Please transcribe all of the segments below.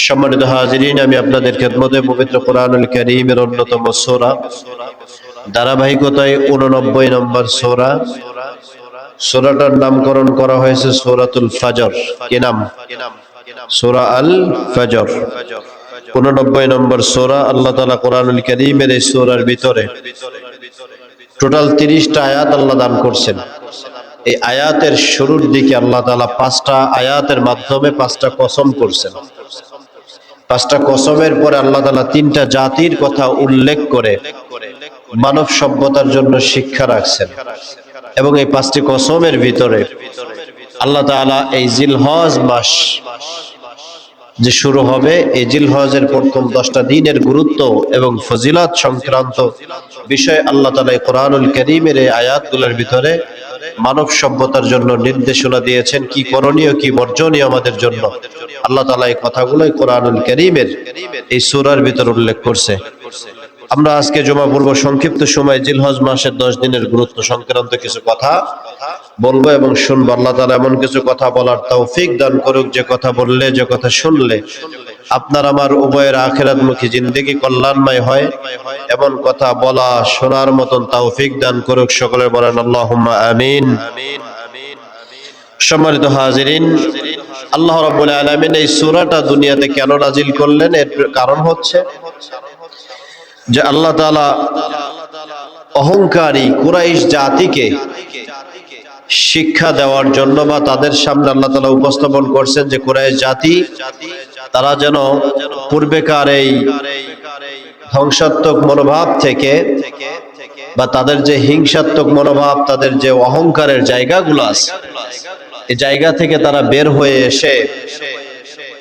সম্মানিত হাজিরিন, আমি আপনাদের খেদমতে পবিত্র কোরআনুল কারীমের অন্যতম সূরা ধারাবাহিকতায় 89 নম্বর সূরা, সূরাটার নামকরণ করা হয়েছে সূরাতুল ফজর। কি নাম? সূরা আল ফজর। 89 নম্বর সূরা। আল্লাহ তাআলা কোরআনুল কারীমের এই সূরার ভিতরে টোটাল 30টা আয়াত আল্লাহ দান করছেন। এই আয়াতের শুরুর দিকে আল্লাহ তাআলা 5টা আয়াতের মাধ্যমে 5টা কসম করছেন। 5টা কসমের পরে আল্লাহ তাআলা 3টা জাতির কথা উল্লেখ করে মানব সভ্যতার জন্য শিক্ষা রাখছেন। এবং এই 5টি কসমের ভিতরে আল্লাহ তাআলা এই জিলহজ মাস যে শুরু হবে, এই জিলহজের প্রথম 10টা দিনের গুরুত্ব এবং ফজিলত সংক্রান্ত বিষয় আল্লাহ তাআলা কোরআনুল কারীমের এই আয়াতগুলোর ভিতরে মানব সভ্যতার জন্য নির্দেশনা দিয়েছেন, কি করণীয় কি বর্জনীয় আমাদের জন্য। আল্লাহ তাআলা এই কথাগুলোই কোরআনুল কারীমের এই সূরার ভিতর উল্লেখ করছে। আমরা আজকে জুমা পূর্ব সংক্ষিপ্ত সময় জিলহজ মাসের 10 দিনের গুরুত্ব সংক্রান্ত কিছু কথা বলবো এবং শুনবো। আল্লাহ তাআলা এমন কিছু কথা বলার তৌফিক দান করুক, যে কথা বললে, যে কথা শুনলে আপনার আমার উভয়ের আখিরাতমুখী জিন্দেগি কল্যাণময় হয়, এমন কথা বলা শোনার মতন তৌফিক দান করুক। সকলে বলেন আল্লাহুম্মা আমিন। সম্মানিত হাজিরিন, আল্লাহ রাব্বুল আলামিন এই সূরাটা দুনিয়াতে কেন নাজিল করলেন, এর কারণ হচ্ছে যে আল্লাহ তাআলা অহংকারী কুরাইশ জাতিকে শিক্ষা দেওয়ার জন্য, বা তাদের সামনে আল্লাহ তাআলা উপস্থাপন করছেন যে কুরাইশ জাতি তারা যেন পূর্বেকার এই ধ্বংসাত্মক মনোভাব থেকে, বা তাদের যে হিংসাত্মক মনোভাব, তাদের যে অহংকারের জায়গাগুলো আছে, এই জায়গা থেকে তারা বের হয়ে এসে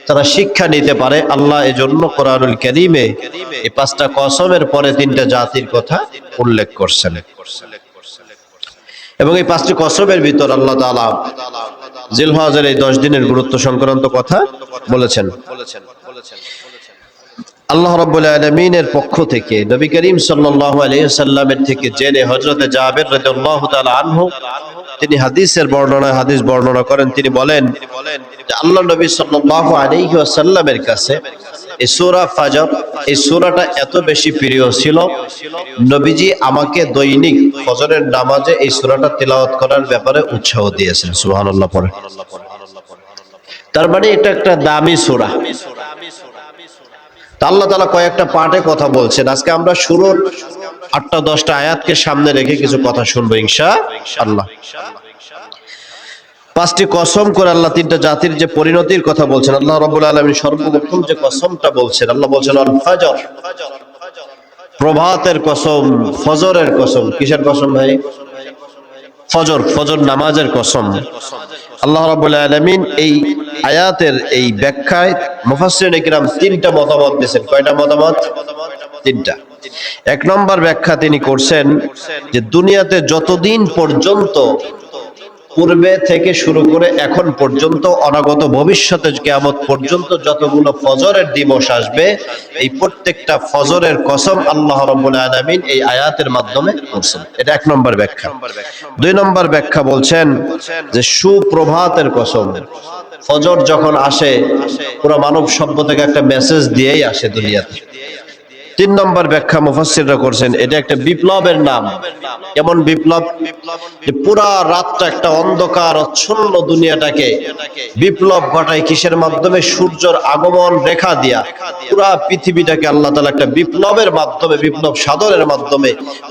তারা শিক্ষা নিতে পারে। আল্লাহ এজন্য কোরআনুল কারীমে এই 5টা কসমের পরে 3টা জাতির কথা উল্লেখ করছেন। এবং এই 5টি কসমের ভিতর আল্লাহ তাআলা জিলহজের এই 10 দিনের গুরুত্ব সংক্রান্ত কথা বলেছেন। আল্লাহ রাব্বুল আলামিনের পক্ষ থেকে নবী করিম সাল্লাল্লাহু আলাইহি ওয়াসাল্লামের থেকে জেনে হযরতে জাবের রাদিয়াল্লাহু তাআলা আনহু তিনি হাদিস বর্ণনা করেন। তিনি বলেন যে আল্লাহ নবী সাল্লাল্লাহু আলাইহি ওয়াসাল্লামের কাছে এই সূরা ফজর, এই সূরাটা এত বেশি প্রিয় ছিল, নবীজি আমাকে দৈনিক ফজরের নামাজে এই সূরাটা তিলাওয়াত করার ব্যাপারে উৎসাহ দিয়েছেন। সুবহানাল্লাহ পড়ে। তার মানে এটা একটা দামি সূরা। আল্লাহ তাআলা কয়েকটা পার্টে কথা বলছেন। আজকে আমরা শুরুর 8টা 10টা আয়াতকে সামনে রেখে কিছু কথা শুনবো ইনশাআল্লাহ। 5টি কসম করে আল্লাহ 3টা জাতির যে পরিণতির কথা বলছেন। আল্লাহ রাব্বুল আলামিন সর্বপ্রথম যে কসমটা বলছেন, আল্লাহ বলছেন আল ফজর, প্রভাতের কসম, ফজরের কসম। কিসের কসম ভাই? ফজর, ফজর নামাজের কসম। আল্লাহ রাব্বুল আলামিন এই আয়াতের এই ব্যাখ্যায় মুফাসসিরিনে কিরাম 3টা মতামত দিয়েছেন। কয়টা মতামত? 3টা। 1 নম্বর ব্যাখ্যা তিনি করছেন যে দুনিয়াতে যতদিন পর্যন্ত, পূর্বে থেকে শুরু করে এখন পর্যন্ত, অনাগত ভবিষ্যতে কিয়ামত পর্যন্ত যতগুলো ফজরের দিবস আসবে, এই প্রত্যেকটা ফজরের কসম আল্লাহ রাব্বুল আলামিন এই আয়াতের মাধ্যমে করছেন। এটা 1 নম্বর ব্যাখ্যা। 2 নম্বর ব্যাখ্যা বলছেন যে সুপ্রভাতের কসম। ফজর যখন আসে পুরো মানব সভ্যতাকে একটা মেসেজ দিয়েই আসে দুনিয়াতে। 3 নম্বর ব্যাখ্যা মুফাসসিররা করছেন এটা একটা বিপ্লবের নাম। কেমন বিপ্লব? যে পুরা রাতটা একটা অন্ধকার আচ্ছন্ন দুনিয়াটাকে বিপ্লব ঘটায় কিসের মাধ্যমে? সূর্যের আগমন রেখা দিয়া পুরা পৃথিবীটাকে আল্লাহ তাআলা একটা বিপ্লবের মাধ্যমে, বিপ্লব সাধনের মাধ্যমে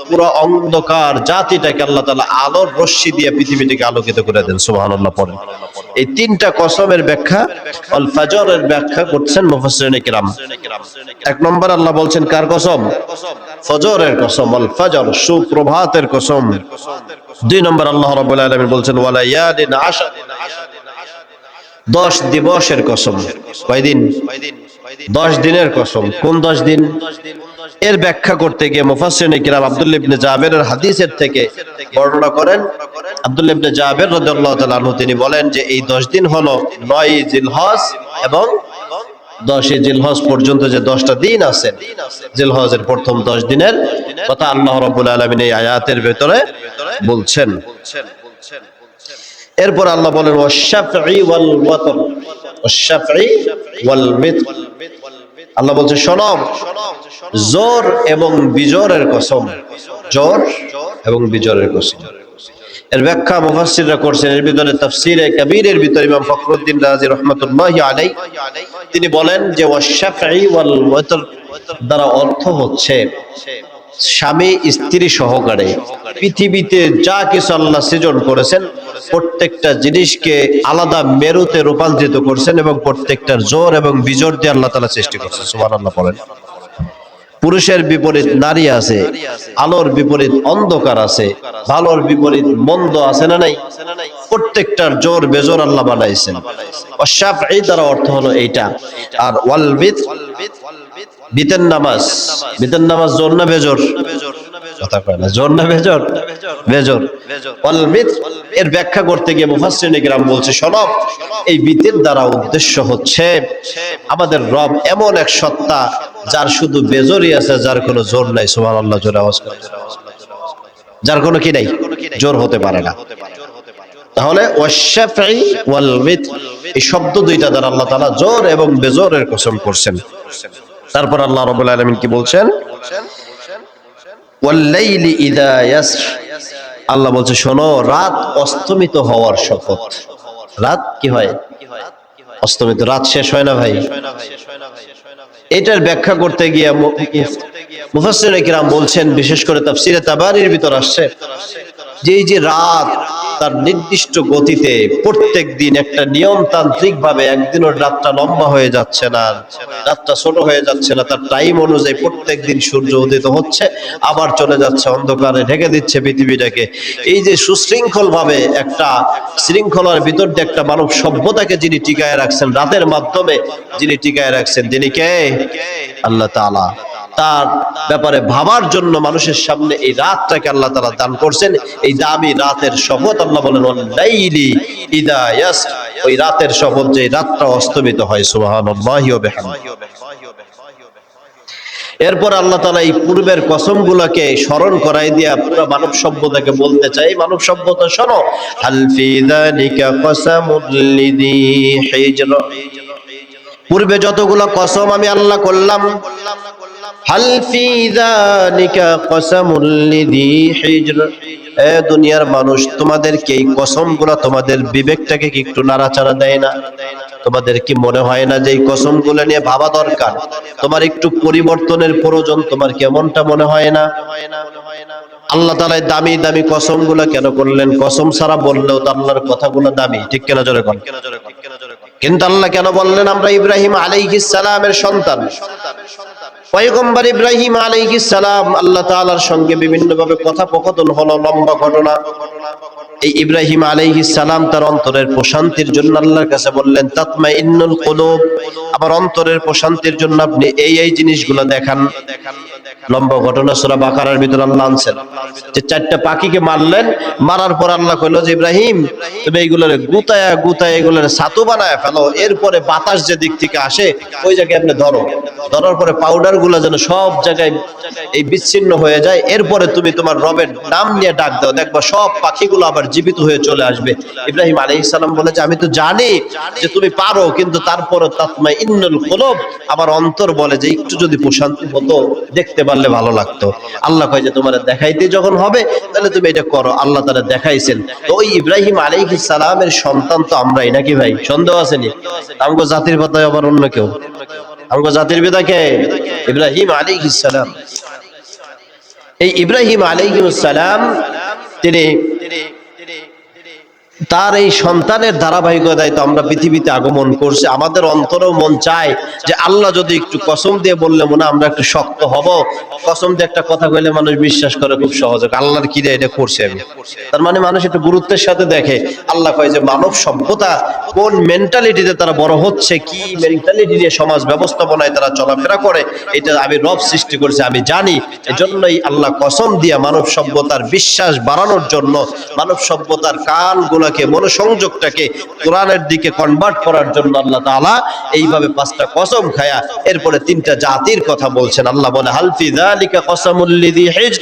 পুরা অন্ধকার জাতিটাকে আল্লাহ তাআলা আলোর রশ্মি দিয়ে পৃথিবীটাকে আলোকিত করে দেন। সুবহানাল্লাহ পড়েন। এই 3টা কসমের ব্যাখ্যা, আল ফজরের ব্যাখ্যা করছেন মুফাসসিরিনে কিরাম। 1 নম্বর আল্লাহ বলছেন কার কসম? ফজরের কসম, আল ফজর, সুপ্রভাতের কসম। 2 নম্বর আল্লাহ রাব্বুল আলামিন বলছেন ওয়ালায়ালিন আশর, 10 দিবসের কসম। কয়দিন? 10 দিনের কসম। কোন 10 দিন? এর ব্যাখ্যা করতে গিয়ে মুফাসসিরিনে কিরাম আব্দুল্লাহ ইবনে জাবেরের হাদিসের থেকে বর্ণনা করেন। আব্দুল্লাহ ইবনে জাবের রাদিয়াল্লাহু তাআলা আনহু তিনি বলেন যে এই 10 দিন হলো 9 জিলহজ এবং 10 জিলহজ পর্যন্ত যে 10টা দিন আছে, জিলহজের প্রথম 10 দিনের কথা আল্লাহ রাব্বুল আলামিন এই আয়াতের ভিতরে বলছেন। এরপর আল্লাহ বলেন ওয়াশ-শাফঈ ওয়াল ওয়াতর, ওয়াশ-শাফঈ ওয়াল মিতর, আল্লাহ বলছে শোনো, জোর এবং বিজোরের কসম, জোর এবং বিজোরের কসম। এর ব্যাখ্যা মুফাসসিররা করছেন। এর ভিতরে তাফসীরে কাবীরের ভিতরে ইমাম ফখরুদ্দীন রাজি রাহমাতুল্লাহি আলাইহি তিনি বলেন যে ওয়াশ-শাফঈ ওয়াল ওয়াতর দ্বারা অর্থ হচ্ছে স্বামী স্ত্রী সহকারে পৃথিবীতে যা কিছু আল্লাহ সৃজন করেছেন প্রত্যেকটা জিনিসকে আলাদা মেরুতে রূপান্তরিত করছেন এবং প্রত্যেকটার জোর এবং বিজোর দিয়ে আল্লাহ তাআলা সৃষ্টি করেছেন। সুবহানাল্লাহ বলেন। পুরুষের বিপরীত নারী আছে, আলোর বিপরীত অন্ধকার আছে, ভালোর বিপরীত মন্দ আছে না নাই? প্রত্যেকটার জোর বেজোর আল্লাহ বানাইছেন। ওয়াশ-শাফঈ দ্বারা অর্থ হলো এইটা। আর ওয়াল বিত, বিতের নামাজ, বিতের নামাজ জোর না বেজোর? কথা কয় না, জোর না বেজোর? বেজোর। ওয়াল বিত এর ব্যাখ্যা করতে গিয়ে মুফাসসিরিনে কিরাম বলছে শোনো, এই বিতের দ্বারা উদ্দেশ্য হচ্ছে আমাদের রব এমন এক সত্তা যার শুধু বেজোরই আছে, যার কোনো জোর নাই। সুবহানাল্লাহ, জোরে আওয়াজ করে। যার কোনো কি নাই, জোর হতে পারে না। তাহলে ওয়াশ-শাফঈ ওয়াল বিত এই শব্দ দুইটা দ্বারা আল্লাহ তাআলা জোর এবং বেজোরের কসম করছেন। তারপর আল্লাহ রাব্বুল আলামিন কি বলছেন? ওয়াল লাইলি ইযা ইয়াসর, আল্লাহ বলছে শোনো, রাত অস্তমিত হওয়ার শপথ। রাত কি হয়? অস্তমিত। রাত শেষ হয় না ভাই? এটার ব্যাখ্যা করতে গিয়ে মুফাসসিরিনে কিরাম বলছেন, বিশেষ করে তাফসীরে তাবারীর ভিতর আসছে যে এই যে রাত তার নির্দিষ্ট গতিতে প্রত্যেক দিন একটা নিয়মতান্ত্রিক ভাবে একদিনও রাতটা লম্বা হয়ে যাচ্ছে না, রাতটা ছোট হয়ে যাচ্ছে না, তার টাইম অনুযায়ী প্রত্যেক দিন সূর্য উদিত হচ্ছে আবার চলে যাচ্ছে, অন্ধকারে ঢেকে দিচ্ছে পৃথিবীটাকে। এই যে সুশৃঙ্খল ভাবে একটা শৃঙ্খলার ভিতর দিয়ে একটা মানব সভ্যতাকে যিনি টিকায় রাখছেন, রাতের মাধ্যমে যিনি টিকায় রাখছেন, তিনি কে? আল্লাহ তাআলা। তার ব্যাপারে ভাবার জন্য মানুষের সামনে এই রাতটাকে আল্লাহ তাআলা দান করছেন। এই দামি রাতের শপথ আল্লাহ বলেন ওয়াল লাইলি ইযা ইয়াসর, ওই রাতের শপথ যে রাতটা অস্তমিত হয়। সুবহানাল্লাহি ওয়া বিহামদিহি। এরপর আল্লাহ তাআলা এই পূর্বের কসমগুলোকে স্মরণ করাই দিয়া পুরো মানব সভ্যতাকে বলতে চাই, মানব সভ্যতা শোনো, হাল ফি যালিকা কসামুল লিযি হিজর, পূর্বে যতগুলো কসম আমি আল্লাহ করলাম, হাল ফি যালিকা কসামুল লিযি হিজর, এ দুনিয়ার মানুষ তোমাদেরকে এই কসমগুলো তোমাদের বিবেকটাকে কি একটু নাড়াচাড়া দেয় না? তোমাদের কি মনে হয় না যে এই কসমগুলো নিয়ে ভাবা দরকার? তোমার একটু পরিবর্তনের প্রয়োজন, তোমার কেমনটা মনে হয় না? আল্লাহ তাআলা দামি দামি কসমগুলো কেন করলেন? কসম ছাড়া বললেও তো আল্লাহর কথাগুলো দামি, ঠিক কিনা জোরে কোন? কিন্তু আল্লাহ কেন বললেন? আমরা ইব্রাহিম আলাইহিস সালামের সন্তান, পয়গম্বর ইব্রাহিম আলাইহিস সালাম আল্লাহ তাআলার সঙ্গে বিভিন্নভাবে কথোপকথন হলো, লম্বা ঘটনা। এই ইব্রাহিম আলাইহিস সালাম তার অন্তরের প্রশান্তির জন্য আল্লাহর কাছে বললেন তাতমাইন্নুল কুলুব, আমার অন্তরের প্রশান্তির জন্য আপনি এই এই জিনিসগুলো দেখান। লম্বা ঘটনা সূরা বাকারার ভিতর আল্লাহ আনছেন যে চারটা পাখিকে মারলেন, মারার পর আল্লাহ কইলো যে ইব্রাহিম তুমি এইগুলোর গুতায়া গুতায়া এগুলোর ছাতু বানায় ফেলো, এরপরে বাতাস যে দিক থেকে আসে ওই জায়গায় আপনি ধরো, ধরার পরে পাউডার গুলো যেন সব জায়গায় এই বিচ্ছিন্ন হয়ে যায়, এরপরে তুমি তোমার রবের নাম নিয়ে ডাক দাও, দেখবা সব পাখিগুলো আবার জীবিত হয়ে চলে আসবে। ইব্রাহিম আলাইহিস সালাম বলে যে আমি তো জানি যে তুমি পারো, কিন্তু তারপরে তাতমাইন্নুল কুলুব, আমার অন্তর বলে যে একটু যদি প্রশান্তি হতো, দেখতে পারলে ভালো লাগতো। আল্লাহ কয় যে তোমার দেখাইতে যখন হবে তাহলে তুমি এটা করো। আল্লাহ তাআলা দেখাইছেন। তো ওই ইব্রাহিম আলাইহিস সালামের সন্তান তো আমরাই নাকি ভাই? সন্দেহ আসেনি? আমগো জাতির পিতা আবার অন্য কেউ? আমগো জাতির পিতা কে? ইব্রাহিম আলাইহিস সালাম। এই ইব্রাহিম আলাইহিস সালাম তিনি তার এই সন্তানের ধারাবাহিকতায় তো আমরা পৃথিবীতে আগমন করছি। আমাদের অন্তরেও মন চায় যে আল্লাহ যদি একটু কসম দিয়ে বললে মনে আমরা একটু শক্ত হব। কসম দিয়ে একটা কথা কইলে মানুষ বিশ্বাস করে খুব সহজে, আল্লাহর কি রে এটা করছে আমি। তার মানে মানুষ একটু গুরুত্বের সাথে দেখে। আল্লাহ কয় যে মানব সভ্যতা কোন মেন্টালিটিতে তারা বড় হচ্ছে, কি মেন্টালিটি নিয়ে সমাজ ব্যবস্থাপনায় তারা চলাফেরা করে, এটা আমি রব সৃষ্টি করেছি আমি জানি। এজন্যই আল্লাহ কসম দিয়ে মানব সভ্যতার বিশ্বাস বাড়ানোর জন্য, মানব সভ্যতার কানগুলো মনোসংযোগটাকে কোরআনের দিকে কনভার্ট করার জন্য আল্লাহ তাআলা এইভাবে পাঁচটা কসম খায়া এরপরে তিনটা জাতির কথা বলছেন। আল্লাহ বলে হাল ফি যালিকা কসামুল লিযি হিজর,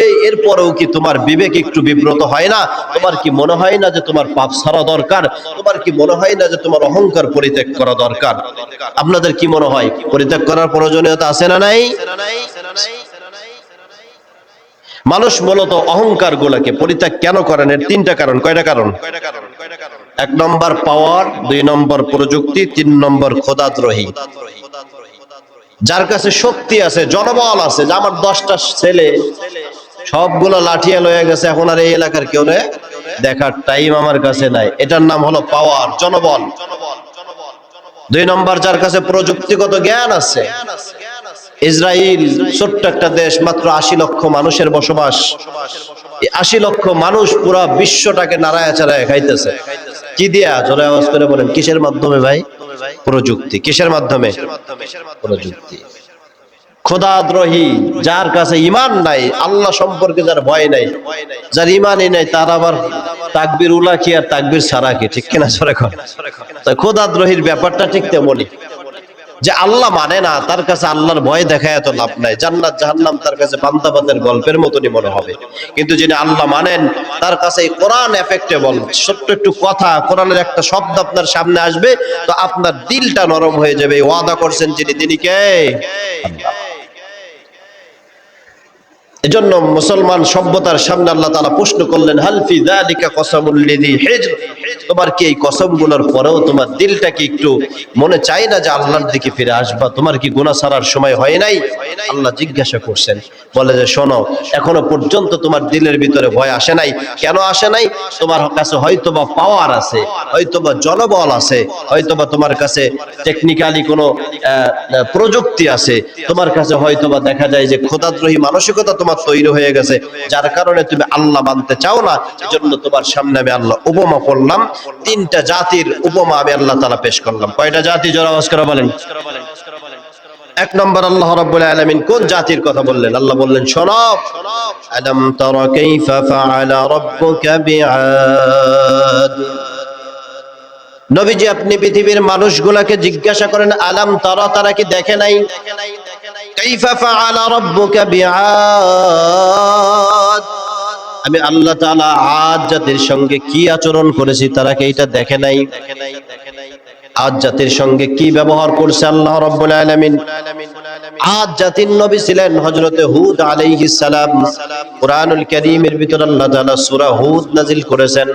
এই এরপরেও কি তোমার বিবেক একটু বিব্রত হয় না? তোমার কি মনে হয় না যে তোমার পাপ ছাড়া দরকার? তোমার কি মনে হয় না যে তোমার অহংকার পরিত্যাগ করা দরকার? আপনাদের কি মনে হয় পরিত্যাগ করার প্রয়োজনীয়তা আছে না নাই? মানুষ মূলত অহংকার গুলাকে পরিত্যাগ কেন করেন? এর তিনটা কারণ। কয়টা কারণ? এক নম্বর পাওয়ার, দুই নম্বর প্রযুক্তি, তিন নম্বর খোদাদ্রোহী। যার কাছে শক্তি আছে, জনবল আছে, যে আমার 10টা ছেলে সবগুলো লাঠিয়া লয়ে গেছে, এখন আর এই এলাকার কেউ দেখার টাইম আমার কাছে নাই, এটার নাম হলো পাওয়ার, জনবল। দুই নম্বর যার কাছে প্রযুক্তিগত জ্ঞান আছে। ইসরায়েল ছোট্ট একটা দেশ, মাত্র 80 লক্ষ মানুষের বসবাস। 80 লক্ষ মানুষ পুরো বিশ্বটাকে নাড়ায়া চাড়ায়া খাইতেছে। কি দিয়া? জোরে আওয়াজ করে বলেন। কিসের মাধ্যমে ভাই? প্রযুক্তি। কিসের মাধ্যমে? প্রযুক্তি। খোদাদ্রোহী, যার কাছে ঈমান নাই, আল্লাহ সম্পর্কে যার ভয় নাই, যার ঈমানই নাই, তার আবার তাকবীর উলা কি আর তাকবীর ছাড়া কি? ঠিক কিনা জোরে কর। খোদাদ্রোহীর ব্যাপারটা ঠিক তেমনই, যে আল্লাহ মানে না, তার কাছে আল্লাহর ভয় দেখায় এত লাভ নাই। জান্নাত জাহান্নাম তার কাছে বান্দাবাদের গল্পের মতনই মনে হবে। কিন্তু যিনি আল্লাহ মানেন, তার কাছে এই কোরআন এফেক্টেবল। ছোট্ট একটু কথা, কোরআনের একটা শব্দ আপনার সামনে আসবে, তো আপনার দিলটা নরম হয়ে যাবে। ওয়াদা করছেন যিনি, তিনি কে? আল্লাহ। এজন্য মুসলমান সভ্যতার সামনে আল্লাহ তাআলা প্রশ্ন করলেন, হাল ফি যালিকা কসামুল লিযি হিজর। তোমার কি এই কসমগুলোর পরেও তোমার দিলটা কি একটু মনে চায় না যে আল্লাহর দিকে ফিরে আসবা? তোমার কি গুনাহ ছাড়ার সময় হয় নাই? আল্লাহ জিজ্ঞাসা করছেন, বলে যে শোনো, এখনো পর্যন্ত তোমার দিলের ভিতরে ভয় আসে নাই। কেন আসে নাই? তোমার কাছে হয়তোবা পাওয়ার আছে, হয়তোবা জনবল আছে, হয়তোবা তোমার কাছে টেকনিক্যালি কোনো প্রযুক্তি আছে, তোমার কাছে হয়তোবা দেখা যায় যে খোদাদ্রোহী মানসিকতা তোমার তৈরি হয়ে গেছে, যার কারণে তুমি আল্লাহ মানতে চাও না। এজন্য তোমার সামনে আমি আল্লাহ উপমা করলাম, তিনটা জাতির উপমা আমি আল্লাহ তাআলা পেশ করলাম। কয়টা জাতি? জোরে আওয়াজ করে বলেন। এক নম্বর, আল্লাহ রাব্বুল আলামিন কোন জাতির কথা বললেন? আল্লাহ বললেন, শোনো, আলাম তারা কাইফা ফাআলা রাব্বুকা বিআদ। নবীজি, আপনি পৃথিবীর মানুষগুলোকে জিজ্ঞাসা করেন, আলাম তারা, তারা কি দেখে নাই? কাইফা ফাআলা রাব্বুকা বিআদ, আমি আল্লাহ তাআলা আদ জাতির সঙ্গে কি আচরণ করেছি, তারা কি এটা দেখে নাই? আদ জাতির সঙ্গে কি ব্যবহার করছে আল্লাহ রাব্বুল আলামিন? আদ জাতির নবী ছিলেন হযরতে হুদ আলাইহিস সালাম। কুরআনুল কারীমের ভিতর আল্লাহ তাআলা সূরা হুদ নাযিল করেছেন।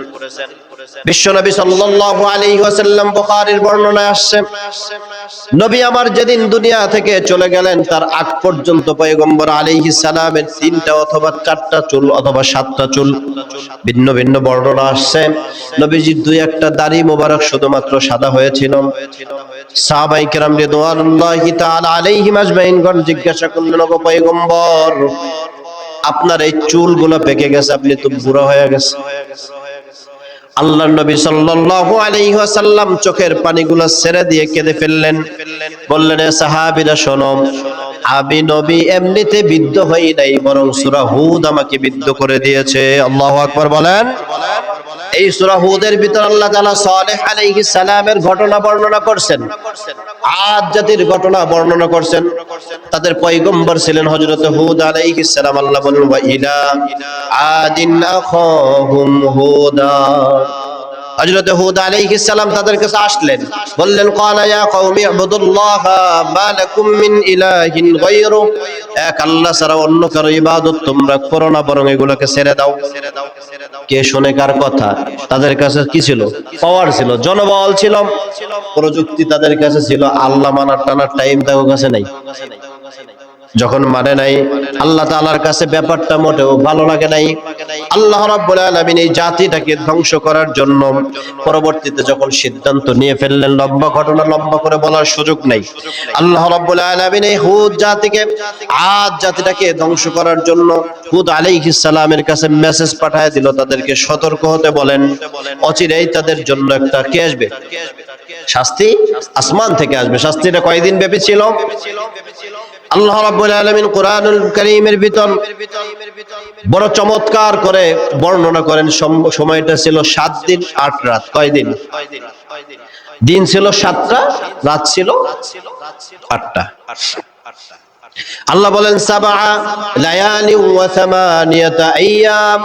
বিশ্বনবী সাল্লাল্লাহু আলাইহি ওয়াসাল্লাম, বুখারীর বর্ণনায় আসছে, নবী আমার যেদিন দুনিয়া থেকে চলে গেলেন, তার আগ পর্যন্ত পয়গম্বর আলাইহিস সালামের 3টা অথবা 4টা চুল অথবা 7টা চুল, ভিন্ন ভিন্ন বর্ণনা আসছে। নবীজির 2-1টা দাড়ি মোবারক শুধুমাত্র সাদা হয়েছিল। সাহাবায়ে কেরাম রিদওয়ানুল্লাহি তাআলা আলাইহিম আজমাইন গণ জিজ্ঞাসা করলেন, ওগো পয়গম্বর, আপনার এই চুলগুলো পেকে গেছে, আপনি তো বুড়া হয়ে গেছে। আল্লাহর নবী সাল্লাল্লাহু আলাইহি ওয়াসাল্লাম চোখের পানিগুলো ছেড়ে দিয়ে কেঁদে ফেললেন। বললেন, এ সাহাবীরা শোনো, আমি নবী এমনিতে বিদ্ধ হই নাই, বরং সূরা হুদ আমাকে বিদ্ধ করে দিয়েছে। আল্লাহু আকবার বলেন। এই সূরা হুদের ভিতর আল্লাহ তাআলা সালেহ আলাইহিস সালামের ঘটনা বর্ণনা করছেন, আদ জাতির ঘটনা বর্ণনা করছেন। তাদের পয়গম্বর ছিলেন হযরত হুদ আলাইহিস সালাম। আল্লাহ বলেন, ওয়া ইলা আদিন আখাহুম হুদা। হযরত হুদ আলাইহিস সালাম তাদের কাছে আসলেন, বললেন, ক্বালা ইয়া কওমি ইবুদুল্লাহা মা লাকুম মিন ইলাহিন গায়রু। এক আল্লাহ ছাড়া অন্য কারো ইবাদত তোমরা করো না, বরং এগুলোকে ছেড়ে দাও। কে শুনে কার কথা? তাদের কাছে কি ছিল? পাওয়ার ছিল, জনবল ছিল, প্রযুক্তি তাদের কাছে ছিল। আল্লাহ মানার টানার টাইম তাদের কাছে নাই। যখন মানে নাই, আল্লাহ তাআলার কাছে ব্যাপারটা মোটেও ভালো লাগে নাই। আল্লাহ রাব্বুল আলামিন এই জাতিটাকে ধ্বংস করার জন্য পরবর্তীতে যখন সিদ্ধান্ত নিয়ে ফেললেন, লম্বা ঘটনা, লম্বা করে বলার সুযোগ নাই। আল্লাহ রাব্বুল আলামিন এই হুদ জাতিকে, আদ জাতিটাকে ধ্বংস করার জন্য হুদ আলাইহিস সালামের কাছে মেসেজ পাঠিয়ে দিল, তাদেরকে সতর্ক হতে বলেন, অচিরেই তাদের জন্য একটা কি আসবে? শাস্তি আসমান থেকে আসবে। শাস্তিটা কয়দিন ব্যাপী ছিল? আল্লাহ রাব্বুল আলামিন কুরআনুল কারীমের ভিতর বড় চমৎকার করে বর্ণনা করেন। সময়টা ছিল 7 দিন 8 রাত। কয়দিন? দিন ছিল 7টা, রাত ছিল 8টা। আল্লাহ বলেন সাবআ লায়ালি ওয়া সামানিয়াতা আইয়াম,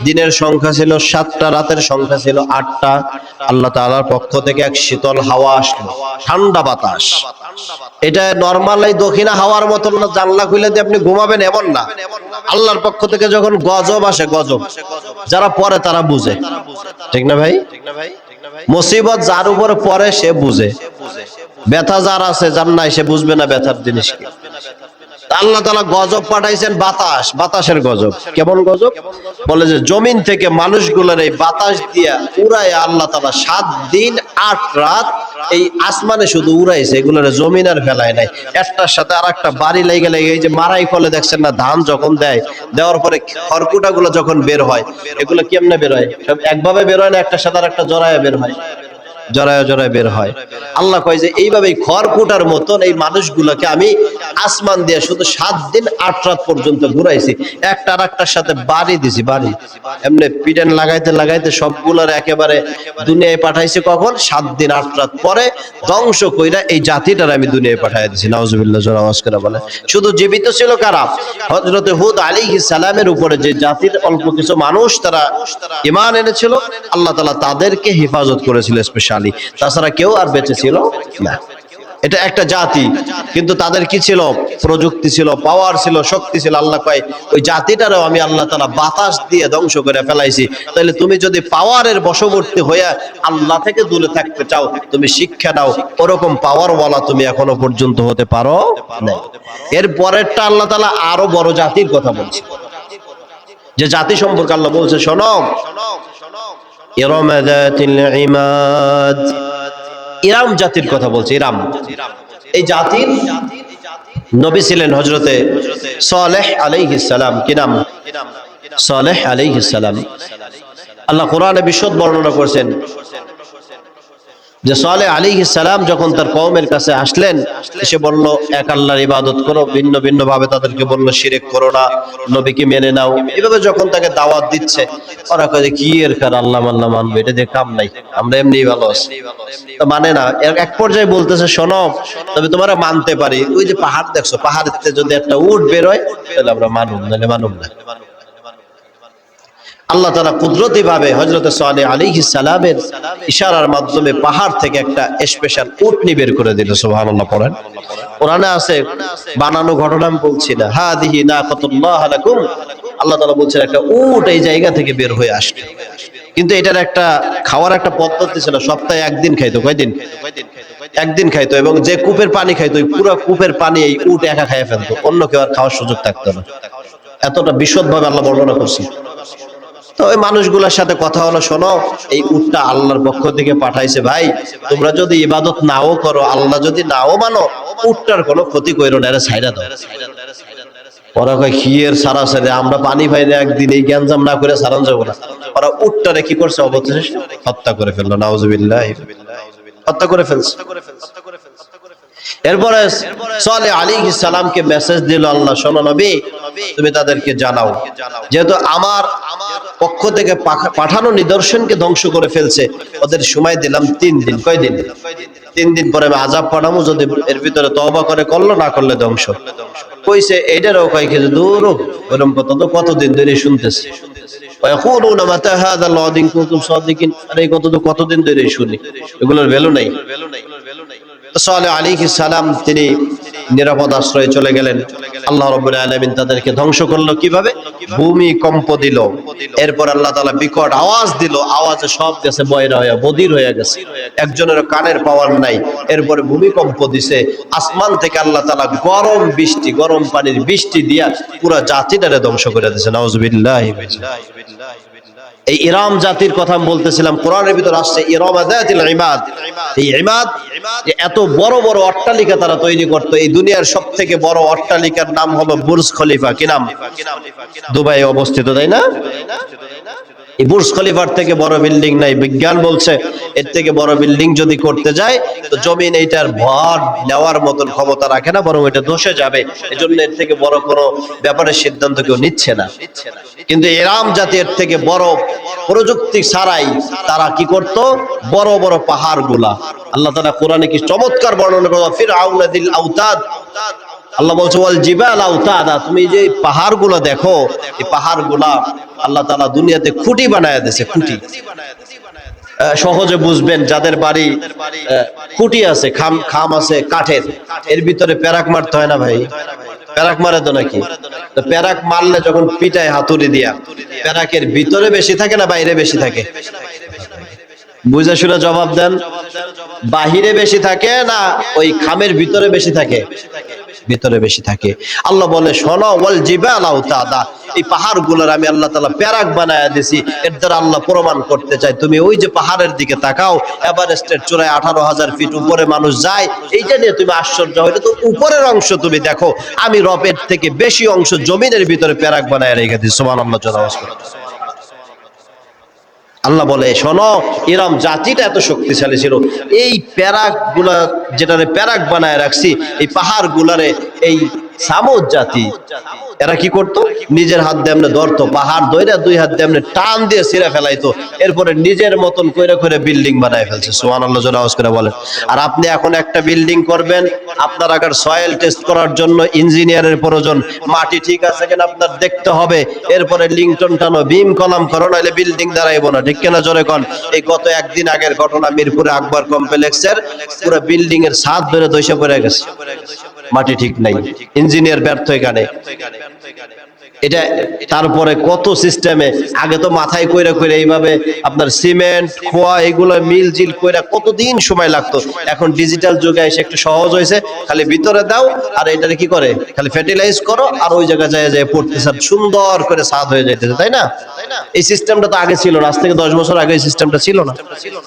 দিনের সংখ্যা ছিল 7টা, রাতের সংখ্যা ছিল 8টা। আল্লাহ তাআলার পক্ষ থেকে এক শীতল হাওয়া আসলো, ঠান্ডা বাতাস। এটা নরমাল এই দক্ষিণা হাওয়ার মত না, জানলা খুলে দিয়ে আপনি ঘুমাবেন এমন না। আল্লাহর পক্ষ থেকে যখন গজব আসে, গজব যারা পড়ে তারা বুঝে, ঠিক না ভাই? মুসিবত যার উপরে পড়ে সে বুঝে, ব্যথা যার আছে যার নাই সে বুঝবে না ব্যথার জিনিস কি। আল্লাহ তাআলা গজব পাঠাইছেন, বাতাস, বাতাসের গজব। কেমন গজব? বলে যে জমিন থেকে মানুষগুলোর এই বাতাস দিয়া উড়ায় আল্লাহ তাআলা 7 দিন 8 রাত এই আসমানে শুধু উড়াইছে, এগুলোর জমিন আর ফেলায় নাই। একটার সাথে আর একটা বাড়ি লেগে গেলে, এই যে মারাই ফলে দেখছেন না, ধান যখন দেয়, দেওয়ার পরে খড়কুটাগুলো যখন বের হয়, এগুলো কেমনে বের হয়? সব একভাবে বের হয় না, একটার সাথে আর একটা জড়ায় বের হয়, জড়ায় জড়ায় বের হয়। আল্লাহ কয় যে এইভাবেই খড়কুটার মতন এই মানুষগুলোকে আমি আসমান দিয়ে শুধু 7 দিন 8 রাত পর্যন্ত ঘুরাইছি, একটা আর একটার সাথে বাড়ি দিছি, বাড়ি এমনি পিডেন লাগাইতে লাগাইতে সবগুলোর একেবারে দুনিয়ায় পাঠাইছে। কখন? 7 দিন 8 রাত পরে ধ্বংস কইরা এই জাতিটার আমি দুনিয়ায় পাঠাই দিছি। নাউজুবিল্লাহ, জোরে আওয়াজ করে বলে। শুধু জীবিত ছিল কারা? হযরত হুদ আলাইহিস সালামের উপরে যে জাতির অল্প কিছু মানুষ তারা ঈমান এনেছিল, আল্লাহ তাআলা তাদেরকে হেফাজত করেছিল স্পেশালি, তাছাড়া কেউ আর বেঁচে ছিল না। এটা একটা জাতি, কিন্তু তাদের কি ছিল? প্রযুক্তি ছিল, পাওয়ার ছিল, শক্তি ছিল। আল্লাহ কয় ওই জাতিটারও আমি আল্লাহ তাআলা বাতাস দিয়ে ধ্বংস করে ফেলাইছি। তাহলে তুমি যদি পাওয়ারের বশবর্তী হইয়া আল্লাহ থেকে দূরে থাকতে চাও, তুমি শিক্ষা নাও, ওরকম পাওয়ারওয়ালা তুমি এখনো পর্যন্ত হতে পারো না। এর পরেরটা আল্লাহ তাআলা আরো বড় জাতির কথা বলছে, যে জাতি সম্পর্কে আল্লাহ বলছে, শোনো, ইরম যাতিল ইমাদ, ইরাম জাতির কথা বলছে। ইরাম, এই জাতির নবী ছিলেন হযরতে সালেহ আলাইহিস সালাম। কি নাম? সালেহ আলাইহিস সালাম। আল্লাহ কোরআনে বিশদ বর্ণনা করেছেন যে সালেহ আলাইহিস সালাম যখন তার কওমের কাছে আসলেন, এসে বলল এক আল্লাহর ইবাদত করো, ভিন্ন ভিন্ন ভাবে তাদেরকে বলল শিরক করো না, নবীকে মেনে নাও। এভাবে যখন তাকে দাওয়াত দিচ্ছে, ওরা কয় কি এর কার আল্লাহ মাল্লাহ মানবে, এটা দিয়ে কাম নাই, আমরা এমনিই ভালো আছি। তো মানে না। এক পর্যায়ে বলতেছে, শোনো, তবে তোমরা মানতে পারি, ওই যে পাহাড় দেখছো, পাহাড়েতে যদি একটা উট বের হয় তাহলে আমরা মানুম, নাহলে মানুম না। আল্লাহ তাআলা কুদরতি ভাবে হযরত সালেহ আলাইহিস সালামের ইশারার মাধ্যমে পাহাড় থেকে একটা স্পেশাল উটনি বের করে দিল। সুবহানাল্লাহ পড়েন। কোরআনে আছে, বানানো ঘটনা আমি বলছি না। হাদিহি নাকাতুল্লাহ লাকুম, আল্লাহ তাআলা বলছেন একটা উট এই জায়গা থেকে বের হয়ে আসবে। কিন্তু এটার একটা খাওয়ার একটা পদ্ধতি ছিল, সপ্তাহে একদিন খাইতো। কয়দিন? একদিন খাইতো, এবং যে কূপের পানি খাইতো ওই পুরো কূপের পানি এই উট একা খাইয়ে ফেলতো, অন্য কেউ আর খাওয়ার সুযোগ থাকতো না। এতটা বিশদভাবে আল্লাহ বর্ণনা করছে। তো ওই মানুষগুলোর সাথে কথা হলো, শোনো, এই উটটা আল্লাহর পক্ষ থেকে পাঠাইছে ভাই, তোমরা যদি ইবাদত নাও করো, আল্লাহ যদি নাও মানো, উটটার কোনো ক্ষতি কইরো না, এটা ছাইড়া দাও। ওরা কয় কি এর সারা সারে, আমরা পানি পাই না একদিন, এই গ্যাঞ্জাম না করে সারান যাবো না। ওরা উটটারে কি করছে? অবশেষে হত্যা করে ফেললো। নাউজুবিল্লাহ, হত্যা করে ফেলছে। এরপরে সালেহ আলাইহিস সালামকে মেসেজ দিল আল্লাহ, শোনো নবী, তুমি তাদেরকে জানাও, যেহেতু আমার পক্ষ থেকে পাঠানো নিদর্শনকে ধ্বংস করে ফেলছে, ওদের সময় দিলাম 3 দিন। কয়দিন? 3 দিন পরে আমি আযাব পাঠাবো, যদি এর ভিতরে তওবা করে করলো, না করলে ধ্বংস। কইছে এটারও কয় কি দূর, ওরকম কথা তো কতদিন ধরে শুনতেছি। ওয়ায়াকুলুনা মাতা হাযাল ওয়াদ ইন কুনতুম সাদিকিন, আরে এই কথা তো কতদিন ধরে শুনি, এগুলোর ভ্যালু নাই। সালেহ আলাইহিস সালাম তিনি নিরাপদ আশ্রয়ে চলে গেলেন। আল্লাহ রাব্বুল আলামিন তাদেরকে ধ্বংস করলো কিভাবে? ভূমিকম্প দিল। এরপর আল্লাহ তাআলা বিকট আওয়াজ দিল, আওয়াজে সব গেছে বয়রা হয়ে, বধির হয়ে গেছে, একজনের কানের পাওয়ার নাই। এরপরে ভূমিকম্প দিছে, আসমান থেকে আল্লাহ তাআলা গরম বৃষ্টি, গরম পানির বৃষ্টি দিয়া পুরো জাতিটারে ধ্বংস করে দিয়েছে। নাউজুবিল্লাহি। এই ইরাম জাতির কথা আমি বলতেছিলাম, কোরআনের ভিতর আসছে ইরাম যাতিল ইমাদ। এই ইমাদ এত বড় বড় অট্টালিকা তারা তৈরি করতো। এই দুনিয়ার সবথেকে বড় অট্টালিকার নাম হলো বুর্জ খলিফা। কি নাম? দুবাই অবস্থিত, তাই না? এই বুর্জ খলিফার থেকে বড় বিল্ডিং নাই। বিজ্ঞান বলছে এর থেকে বড় বিল্ডিং যদি করতে যায় তো জমিন এইটার ভর নেওয়ার মতন ক্ষমতা রাখে না, বরং এটা ধসে যাবে। এজন্য এর থেকে বড় কোনো ব্যাপারের সিদ্ধান্ত কেউ নিচ্ছে না। কিন্তু ইরাম জাতির থেকে বড় প্রযুক্তি ছাড়াই তারা কি করত, বড় বড় পাহাড়গুলা আল্লাহ তাআলা কোরআনে কি চমৎকার বর্ণনা করেন, ফিরআউনা দিল আওতাদ। আল্লাহ বলছে ওয়াল জিবাল আওতাদা, তুমি যে পাহাড়গুলো দেখো এই পাহাড়গুলা আল্লাহ তাআলা দুনিয়াতে খুঁটি বানায় দিয়েছে। খুঁটি সহজে বুঝবেন, যাদের বাড়ি খুঁটি আছে, খাম আছে কাঠের, এর ভিতরে প্যারাক মারতে হয় না ভাই? প্যারাক মারে তো নাকি? তো প্যারাক মারলে যখন পিটায় হাতুড়ি দিয়া, প্যারাকের ভিতরে বেশি থাকে না বাইরে বেশি থাকে? বুঝে শুনে জবাব দেন। বাহিরে বেশি থাকে না ওই খামের ভিতরে বেশি থাকে? ভিতরে বেশি থাকে। আল্লাহ বলে শোনো, ওয়াল জিবাল আওতাদা, এই পাহাড়গুলোর আমি আল্লাহ তাআলা প্যারাক বানায়া দিয়েছি। এর দ্বারা আল্লাহ প্রমাণ করতে চায়, তুমি ওই যে পাহাড়ের দিকে তাকাও, এভারেস্টের চূড়ায় 18,000 ফিট উপরে মানুষ যায়, এইটা নিয়ে তুমি আশ্চর্য হইলে তো উপরের অংশ তুমি দেখো, আমি রবের থেকে বেশি অংশ জমিনের ভিতরে প্যারাক বানায় রেখে দিই। সুবহানাল্লাহ। আল্লাহ বলে শোনো, ইরাম জাতিটা এত শক্তিশালী ছিল, এই প্যারাক গুলা যেটারে প্যারাক বানায় রাখছি, এই পাহাড় গুলারে এই সামুদ জাতি এরা কি করতো, নিজের হাত দিয়ে এমনি ধরতো, পাহাড় ধইরা দুই হাত দিয়ে এমনি টান দিয়ে ছিঁড়ে ফেলাইতো, এরপরে নিজের মতন কইরা কইরা বিল্ডিং বানায় ফেলছে। সুবহানাল্লাহ জোরে আওয়াজ করে বলেন। আর আপনি এখন একটা বিল্ডিং করবেন, আপনার আগে সয়েল টেস্ট করার জন্য ইঞ্জিনিয়ারের প্রয়োজন, মাটি ঠিক আছে কিনা আপনার দেখতে হবে, এরপরে লিংটন টানো, বিম কলাম করো, নাহলে বিল্ডিং দাঁড়াইবো না। ঠিক কিনা জোরে কোন? এই গত একদিন আগের ঘটনা, মিরপুরে আকবর কমপ্লেক্সের পুরো বিল্ডিং এর ছাদ ধরে ধসে পড়ে গেছে, মাটি ঠিক নাই, ইঞ্জিনিয়ার ব্যর্থ এখানে। এটা তারপরে কত সিস্টেমে, আগে তো মাথায় কইরা কইরা এইভাবে আপনার সিমেন্ট খোয়া এগুলো মিল জিল কইরা কতদিন সময় লাগতো, এখন ডিজিটাল যুগে এসে একটু সহজ হয়েছে, খালি ভিতরে দাও আর এটারে কি করে খালি ফার্টিলাইজ করো আর ওই জায়গায় যায় যায় পড়তেছে, সুন্দর করে ছাদ হয়ে যাইতেছে, তাই না? এই সিস্টেমটা তো আগে ছিল না, আজ থেকে 10 বছর আগে এই সিস্টেমটা ছিল না।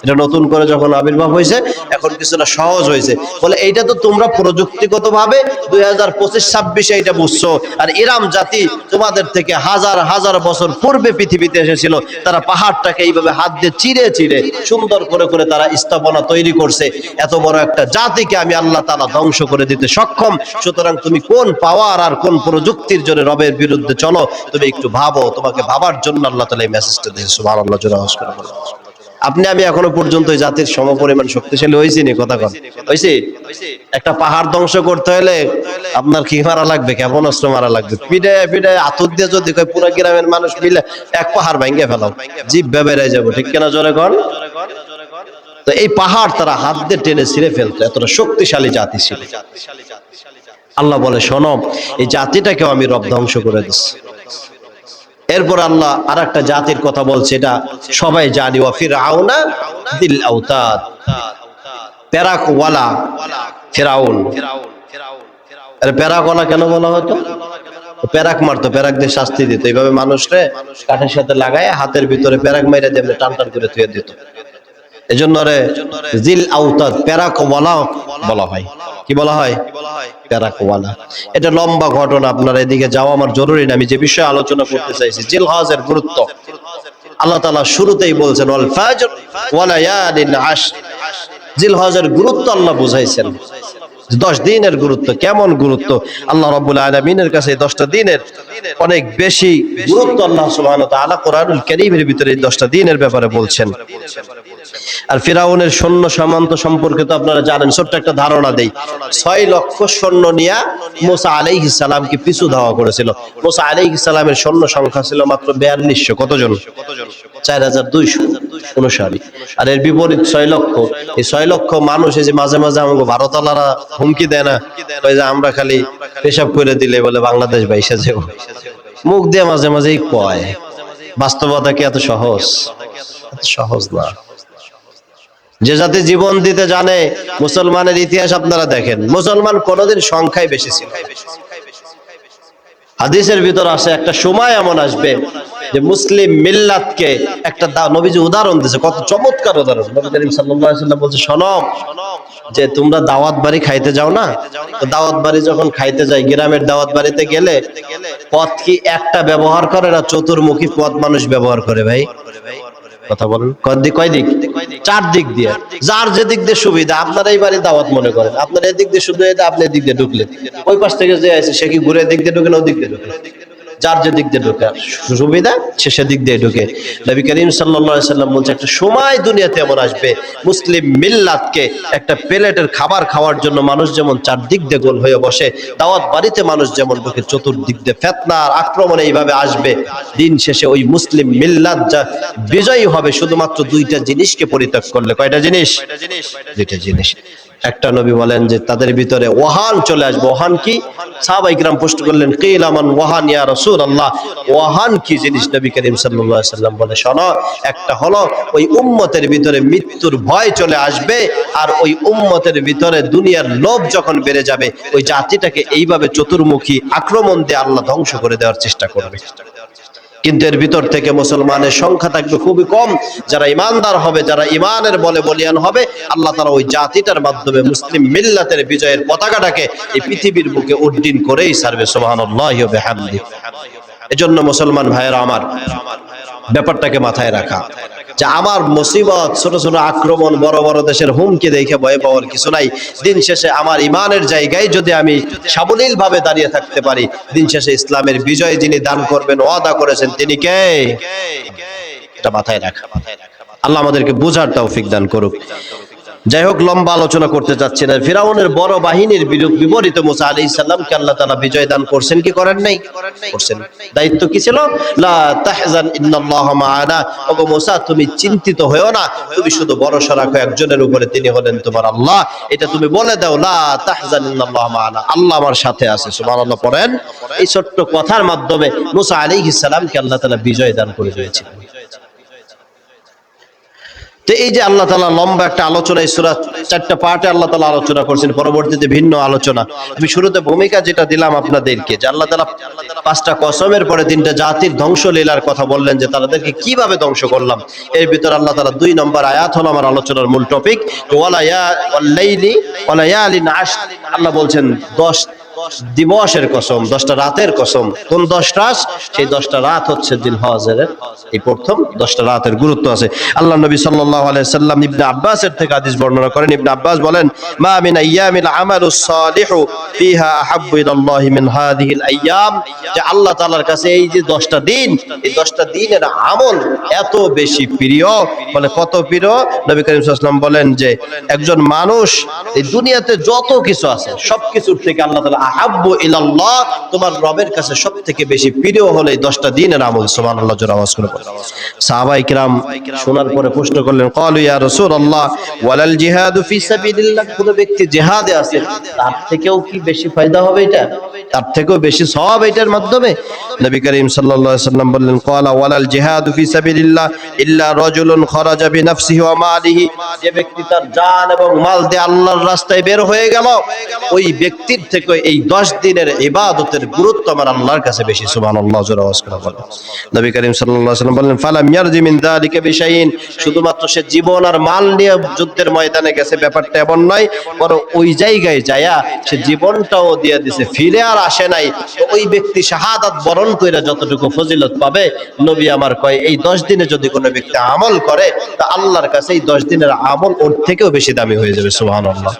এটা নতুন করে যখন আবির্ভাব হয়েছে এখন কিছুটা সহজ হয়েছে। বলে এইটা তো তোমরা প্রযুক্তিগত ভাবে 2025-26 এইটা বুঝছো, আর ইরাম জাতি তোমাদের থেকে হাজার হাজার বছর পূর্বে পৃথিবীতে এসেছিল, তারা পাহাড়টাকে এইভাবে হাত দিয়ে চিরে চিরে সুন্দর করে করে তারা স্থাপনা তৈরি করছে। এত বড় একটা জাতিকে আমি আল্লাহ তাআলা ধ্বংস করে দিতে সক্ষম। সুতরাং তুমি কোন পাওয়ার আর কোন প্রযুক্তির জন্য রবের বিরুদ্ধে চলো, তুমি একটু ভাবো। তোমাকে ভাবার জন্য আল্লাহ তাআলা এই মেসেজটা দিয়েছে। সুবহানাল্লাহ জোরে আওয়াজ করে বলেন। আপনি আমি এখনো পর্যন্ত এই জাতির সমপরিমাণ শক্তিশালী হয়েছি নি? কথা কন হয়েছি? একটা পাহাড় ধ্বংস করতে হলে আপনার কি মারা লাগবে, কেমন অস্ত্র মারা লাগবে, পিঠে পিঠে আতর দিয়ে যদি পুরো গ্রামের মানুষ মিলে এক পাহাড় ভেঙে ফেলাও, জিভ বেড়ে যাবো। ঠিক কিনা জোরে কন? তো এই পাহাড় তারা হাত দিয়ে টেনে ছিঁড়ে ফেলতো, এতটা শক্তিশালী জাতি ছিল। আল্লাহ বলে শোনো, এই জাতিটাকেও আমি রব ধ্বংস করে দিচ্ছি। এরপর আল্লাহ আর একটা জাতির কথা বলছে, এটা সবাই জানি, ওয়া ফিরআউনা দিল আওতাদ, প্যারাকওয়ালা ফিরআউন। আরে প্যারাকওয়ালা কেন বলা হতো? প্যারাক মারতো, প্যারাক দিয়ে শাস্তি দিত, এইভাবে মানুষরে কাঠের সাথে লাগায় হাতের ভিতরে প্যারাক মাইরা দিয়ে টান টান করে থুয়ে দিত। এজন্য রে জিল আওতাদ প্যারাকওয়ালা বলা হয়। কি বলা হয়? প্যারাকওয়ালা। এটা লম্বা ঘটনা, আপনার এদিকে যাওয়া আমার জরুরি না। আমি যে বিষয়ে আলোচনা করতে চাইছি, জিলহজের গুরুত্ব আল্লাহ তাআলা শুরুতেই বলছেন, ওয়াল ফাজর ওয়া লায়ালিন আশর। জিলহজের গুরুত্ব আল্লাহ বুঝাইছেন, 10 দিনের গুরুত্ব। কেমন গুরুত্ব? আল্লাহ রাব্বুল আলামিনের কাছে 10টা দিনের অনেক বেশি গুরুত্ব আল্লাহ সুবহানাহু ওয়া তাআলা কোরআনুল কারীমের ভিতরে এই 10টা দিনের ব্যাপারে বলছেন। আর ফিরাউনের সৈন্য সামন্ত সম্পর্কে তো আপনারা জানেন, ছোট্ট একটা ধারণা দেই। 6 লক্ষ সৈন্য নিয়ে মুসা আলাইহিস সালামকে পিছু ধাওয়া করেছিল। মুসা আলাইহিস সালামের সৈন্য সংখ্যা ছিল মাত্র 4200। কতজন? 4259। আর এর বিপরীত 6 লক্ষ। এই 6 লক্ষ মানুষ, এই যে মাঝে মাঝে আমাকে ভারতালারা হুমকি দেয় না, ওই যে আমরা খালি পেশাব করে দিলে বলে বাংলাদেশ বাইসা যাব, মুখ দিয়ে মাঝে মাঝেই কয়। বাস্তবতা কি এত সহজ? এত সহজ না। যে জাতি জীবন দিতে জানে, মুসলমানের ইতিহাস আপনারা দেখেন, মুসলমান কোনদিন সংখ্যায় বেশি ছিল। হাদিসের ভিতর আসে একটা সময় এমন আসবে যে মুসলিম মিল্লাতকে একটা নবীজি উদাহরণ দিয়েছে, কত চমৎকার উদাহরণ। নবী করিম সাল্লাল্লাহু আলাইহি ওয়াসাল্লাম বলছে, শোনো যে তোমরা দাওয়াত বাড়ি খাইতে যাও না, তো দাওয়াত বাড়ি যখন খাইতে যাই, গ্রামের দাওয়াত বাড়িতে গেলে পথ কি একটা ব্যবহার করে না চতুর্মুখী পথ মানুষ ব্যবহার করে? ভাই কথা বলেন, কয় দিক? চার দিক দিয়ে, যার যে দিক দিয়ে সুবিধা। আপনার এই বাড়ি দাওয়াত মনে করেন, আপনার এই দিক দিয়ে শুধু আপনি দিক দিয়ে ঢুকলেন, ওই পাশ থেকে যে আছে সে কি ঘুরে দিক দিয়ে ঢুকে না ওই দিক দিয়ে ঢুকে? যার যে দিক দিয়ে ঢুকে সুবিধা সে সেদিক দিয়ে ঢুকে। নবী করিম সাল্লাল্লাহু আলাইহি ওয়াসাল্লাম বলছে, একটা সময় দুনিয়াতে এমন আসবে মুসলিম মিল্লাতকে একটা প্লেটের খাবার খাওয়ার জন্য মানুষ যেমন চারদিক দিয়ে গোল হয়ে বসে, দাওয়াত বাড়িতে মানুষ যেমন ঢুকে চতুর্দিক দিয়ে ফিতনার আক্রমণে এইভাবে আসবে। দিন শেষে ওই মুসলিম মিল্লাত যা বিজয়ী হবে শুধুমাত্র দুইটা জিনিসকে পরিত্যাগ করলে। কয়টা জিনিস? দুইটা জিনিস। একটা নবী বলেন যে তাদের ভিতরে ওয়াহান চলে আসবে। ওয়াহান কি? সাহাবায়ে কিরাম প্রশ্ন করলেন, কিলা মান ওয়াহান ইয়া রাসূলুল্লাহ, ওয়াহান কি জিনিস? নবী করিম সাল্লাল্লাহু আলাইহি ওয়াসাল্লাম বলে, শোনো, একটা হলো ওই উম্মতের ভিতরে মৃত্যুর ভয় চলে আসবে, আর ওই উম্মতের ভিতরে দুনিয়ার লোভ যখন বেড়ে যাবে, ওই জাতিটাকে এইভাবে চতুর্মুখী আক্রমণ দিয়ে আল্লাহ ধ্বংস করে দেওয়ার চেষ্টা করবে। কিন্তু এর ভিতর থেকে মুসলমানের সংখ্যা থাকবে খুবই কম। যারা ইমানদার হবে, যারা ইমানের বলে বলিয়ান হবে, আল্লাহ তাআলা ওই জাতিটার মাধ্যমে মুসলিম মিল্লাতের বিজয়ের পতাকাটাকে এই পৃথিবীর বুকে উড্ডীন করেই ছাড়বে। সুবহানাল্লাহি ওয়া বিহামদিহি। এজন্য মুসলমান ভাইয়েরা আমার, ব্যাপারটাকে মাথায় রাখা যে আমার মুসিবত, ছোট ছোট আক্রমণ, বড় বড় দেশের হুমকি দেখে ভয় পাওয়ার কিছু নাই। দিন শেষে আমার ইমানের জায়গায় যদি আমি সাবলীল ভাবে দাঁড়িয়ে থাকতে পারি, দিন শেষে ইসলামের বিজয় যিনি দান করবেন, ওয়াদা করেছেন, তিনি কে? এটা মাথায় রাখা। আল্লাহ আমাদেরকে বোঝার তৌফিক দান করুক। যাই হোক, লম্বা আলোচনা করতে যাচ্ছি না। ফিরাউনের বড় বাহিনীর বিপরীতে মুসা আলাইহিস সালামকে আল্লাহ তাআলা বিজয় দান করছেন কি করেন নাই? করছেন। দায়িত্ব কি ছিল? লা তাহজান ইন্নাল্লাহা মা'ানা, ওগো মুসা তুমি চিন্তিত হয়ো না, তুমি শুধু ভরসা রাখো একজনের উপরে, তিনি হলেন তোমার আল্লাহ। এটা তুমি বলে দাও, লা তাহজান ইন্নাল্লাহা মা'ানা, আল্লাহ আমার সাথে আছে। সুবহানাল্লাহ পড়েন। এই ছোট্ট কথার মাধ্যমে মুসা আলাইহিস সালামকে আল্লাহ তাআলা বিজয় দান করে দিয়েছেন। তো এই যে আল্লাহ তাআলা লম্বা একটা আলোচনা, এই সূরা 4টা পার্টে আল্লাহ তাআলা আলোচনা করেছেন, পরবর্তীতে ভিন্ন আলোচনা। আমি শুরুতে ভূমিকা যেটা দিলাম আপনাদেরকে, যে আল্লাহ তাআলা 5টা কসমের পরে 3টা জাতির ধ্বংসলীলার কথা বললেন, যে তাদেরকে কিভাবে ধ্বংস করলাম। এর ভিতর আল্লাহ তাআলা 2 নম্বর আয়াত হলো আমার আলোচনার মূল টপিক। ওয়ালাইলি ওয়ালায়ালিন আশর, আল্লাহ বলছেন 10 দিবসের কসম, 10টা রাতের কসম। কোন 10 রাত? সেই 10টা রাত হচ্ছে জিলহজের এই প্রথম 10টা রাতের গুরুত্ব আছে। আল্লাহ নবী সাল্লাল্লাহু আলাইহি সাল্লাম ইবনে আব্বাসের থেকে হাদিস বর্ণনা করেন। ইবনে আব্বাস বলেন, মা মিন আইয়ামিল আমালুস সালিহু ফিহা আহাব্বু ইলাল্লাহি মিন হাযিহিল আইয়াম, যে আল্লাহ তাআলার কাছে এই যে 10টা দিন, এই 10টা দিনের আমল এত বেশি প্রিয়। বলে কত প্রিয়? নবী করিম সাল্লাল্লাহু আলাইহি ওয়াসাল্লাম বলেন যে একজন মানুষ এই দুনিয়াতে যত কিছু আছে সবকিছুর থেকে আল্লাহ তাআলা আহাব্বু ইলাল্লাহ, তোমার রবের কাছে সবথেকে বেশি প্রিয় হলো এই 10টা দিনের আমল। সুবহানাল্লাহ, জোরে আওয়াজ করে বলেন। সাহাবায়ে কিরাম শোনার পরে প্রশ্ন করলেন, ক্বালু ইয়া রাসূলুল্লাহ ওয়ালাল জিহাদু ফি সাবিলিল্লাহ, কোন ব্যক্তি জিহাদে আছে তার থেকেও কি বেশি ফায়দা হবে? এটা তার থেকেও বেশি সওয়াব এটার মাধ্যমে? নবী করিম সাল্লাল্লাহু আলাইহি ওয়াসাল্লাম বললেন, ক্বালা ওয়ালাল জিহাদু ফি সাবিলিল্লাহ ইল্লা রাজুলুন খারাজা বিনাফসিহি ওয়া মালিহি, যে ব্যক্তি তার জান এবং মাল দিয়ে আল্লাহর রাস্তায় বের হয়ে গেল, ওই ব্যক্তির থেকে এই 10 দিনের ইবাদতের গুরুত্ব আমার আল্লাহর কাছে বেশি। সুবহানাল্লাহ, জোরে আওয়াজ করে বলেন। নবী করিম সাল্লাল্লাহু আলাইহি ওয়াসাল্লাম বললেন, ফালাম ইয়ারজি মিন যালিকা বিশাইইন, শুধুমাত্র সে জীবন আর মাল নিয়ে যুদ্ধের ময়দানে গেছে ব্যাপারটা এমন নয়, বরং ওই জায়গায় যায়া সে জীবনটাও দিয়ে দিয়েছে, ফিরে আর আসে নাই। তো ওই ব্যক্তি শাহাদাত বরণ কইরা যতটুকু ফজিলত পাবে, নবী আমার কয় এই 10 দিনে যদি কোনো ব্যক্তি আমল করে, তা আল্লাহর কাছে এই 10 দিনের আমল ওর থেকেও বেশি দামি হয়ে যাবে। সুবহানাল্লাহ।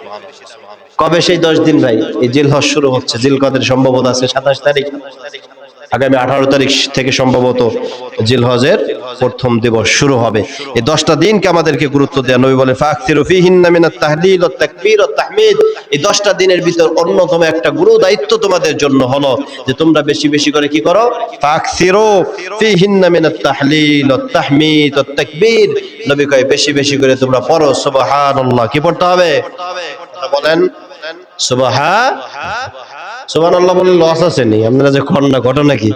কবে সেই 10 দিন ভাই? এই জিলহজ শুরু হচ্ছে, জিলকদের সম্ভবত আছে 27 তারিখ, আগামী 18 তারিখ থেকে সম্ভবত জিলহজের প্রথম দিবস শুরু হবে। এই 10টা দিনকে আমাদেরকে গুরুত্ব দেয়া। নবী বলেন, ফাকসিরু ফিহিন্না মিনাত তাহলিল ওয়াত তাকবীর ওয়াত তাহমিদ, এই 10টা দিনের ভিতর অন্যতম একটা গুরু দায়িত্ব তোমাদের জন্য হলো যে তোমরা বেশি বেশি করে কি করো? ফাকসিরু ফিহিন্না মিনাত তাহলিল ওয়াত তাহমিদ ওয়াত তাকবীর, নবী কয় বেশি বেশি করে তোমরা পড়ো সুবহানাল্লাহ। কি পড়তে হবে? বলেন সুবহানাল্লাহ। বলে লস আছে নি? আপনারা যে খন্ডা ঘটনা কি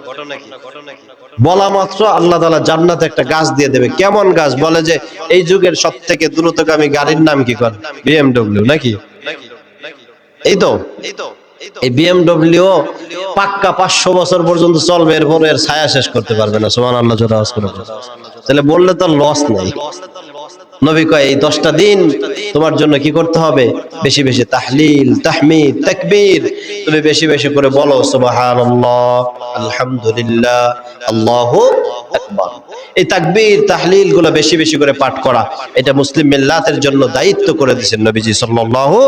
বলা মাত্র আল্লাহ তাআলা জান্নাতে একটা গাছ দিয়ে দেবে। কেমন গাছ? বলে যে এই যুগের সবথেকে দ্রুতগামী গাড়ির নাম কি কর? BMW নাকি? এই তো এই বিএমডব্লিউ পাক্কা 500 বছর পর্যন্ত চলবে, এরপর এর ছায়া শেষ করতে পারবে না। সুবহানাল্লাহ, জোরে আওয়াজ করে বলো। তাহলে বললে তো লস নাই। নবী কয় এই 10টা দিন তোমার জন্য কি করতে হবে? বেশি বেশি তাহলিল, তাহমিদ, তাকবীর তুমি বেশি বেশি করে বলো। সুবহানাল্লাহ, আলহামদুলিল্লাহ, আল্লাহু আকবার। এই তাকবীর তাহলিল গুলো বেশি বেশি করে পাঠ করা, এটা মুসলিম মিল্লাতের জন্য দায়িত্ব করে দিয়েছেন নবীজি সাল্লাল্লাহু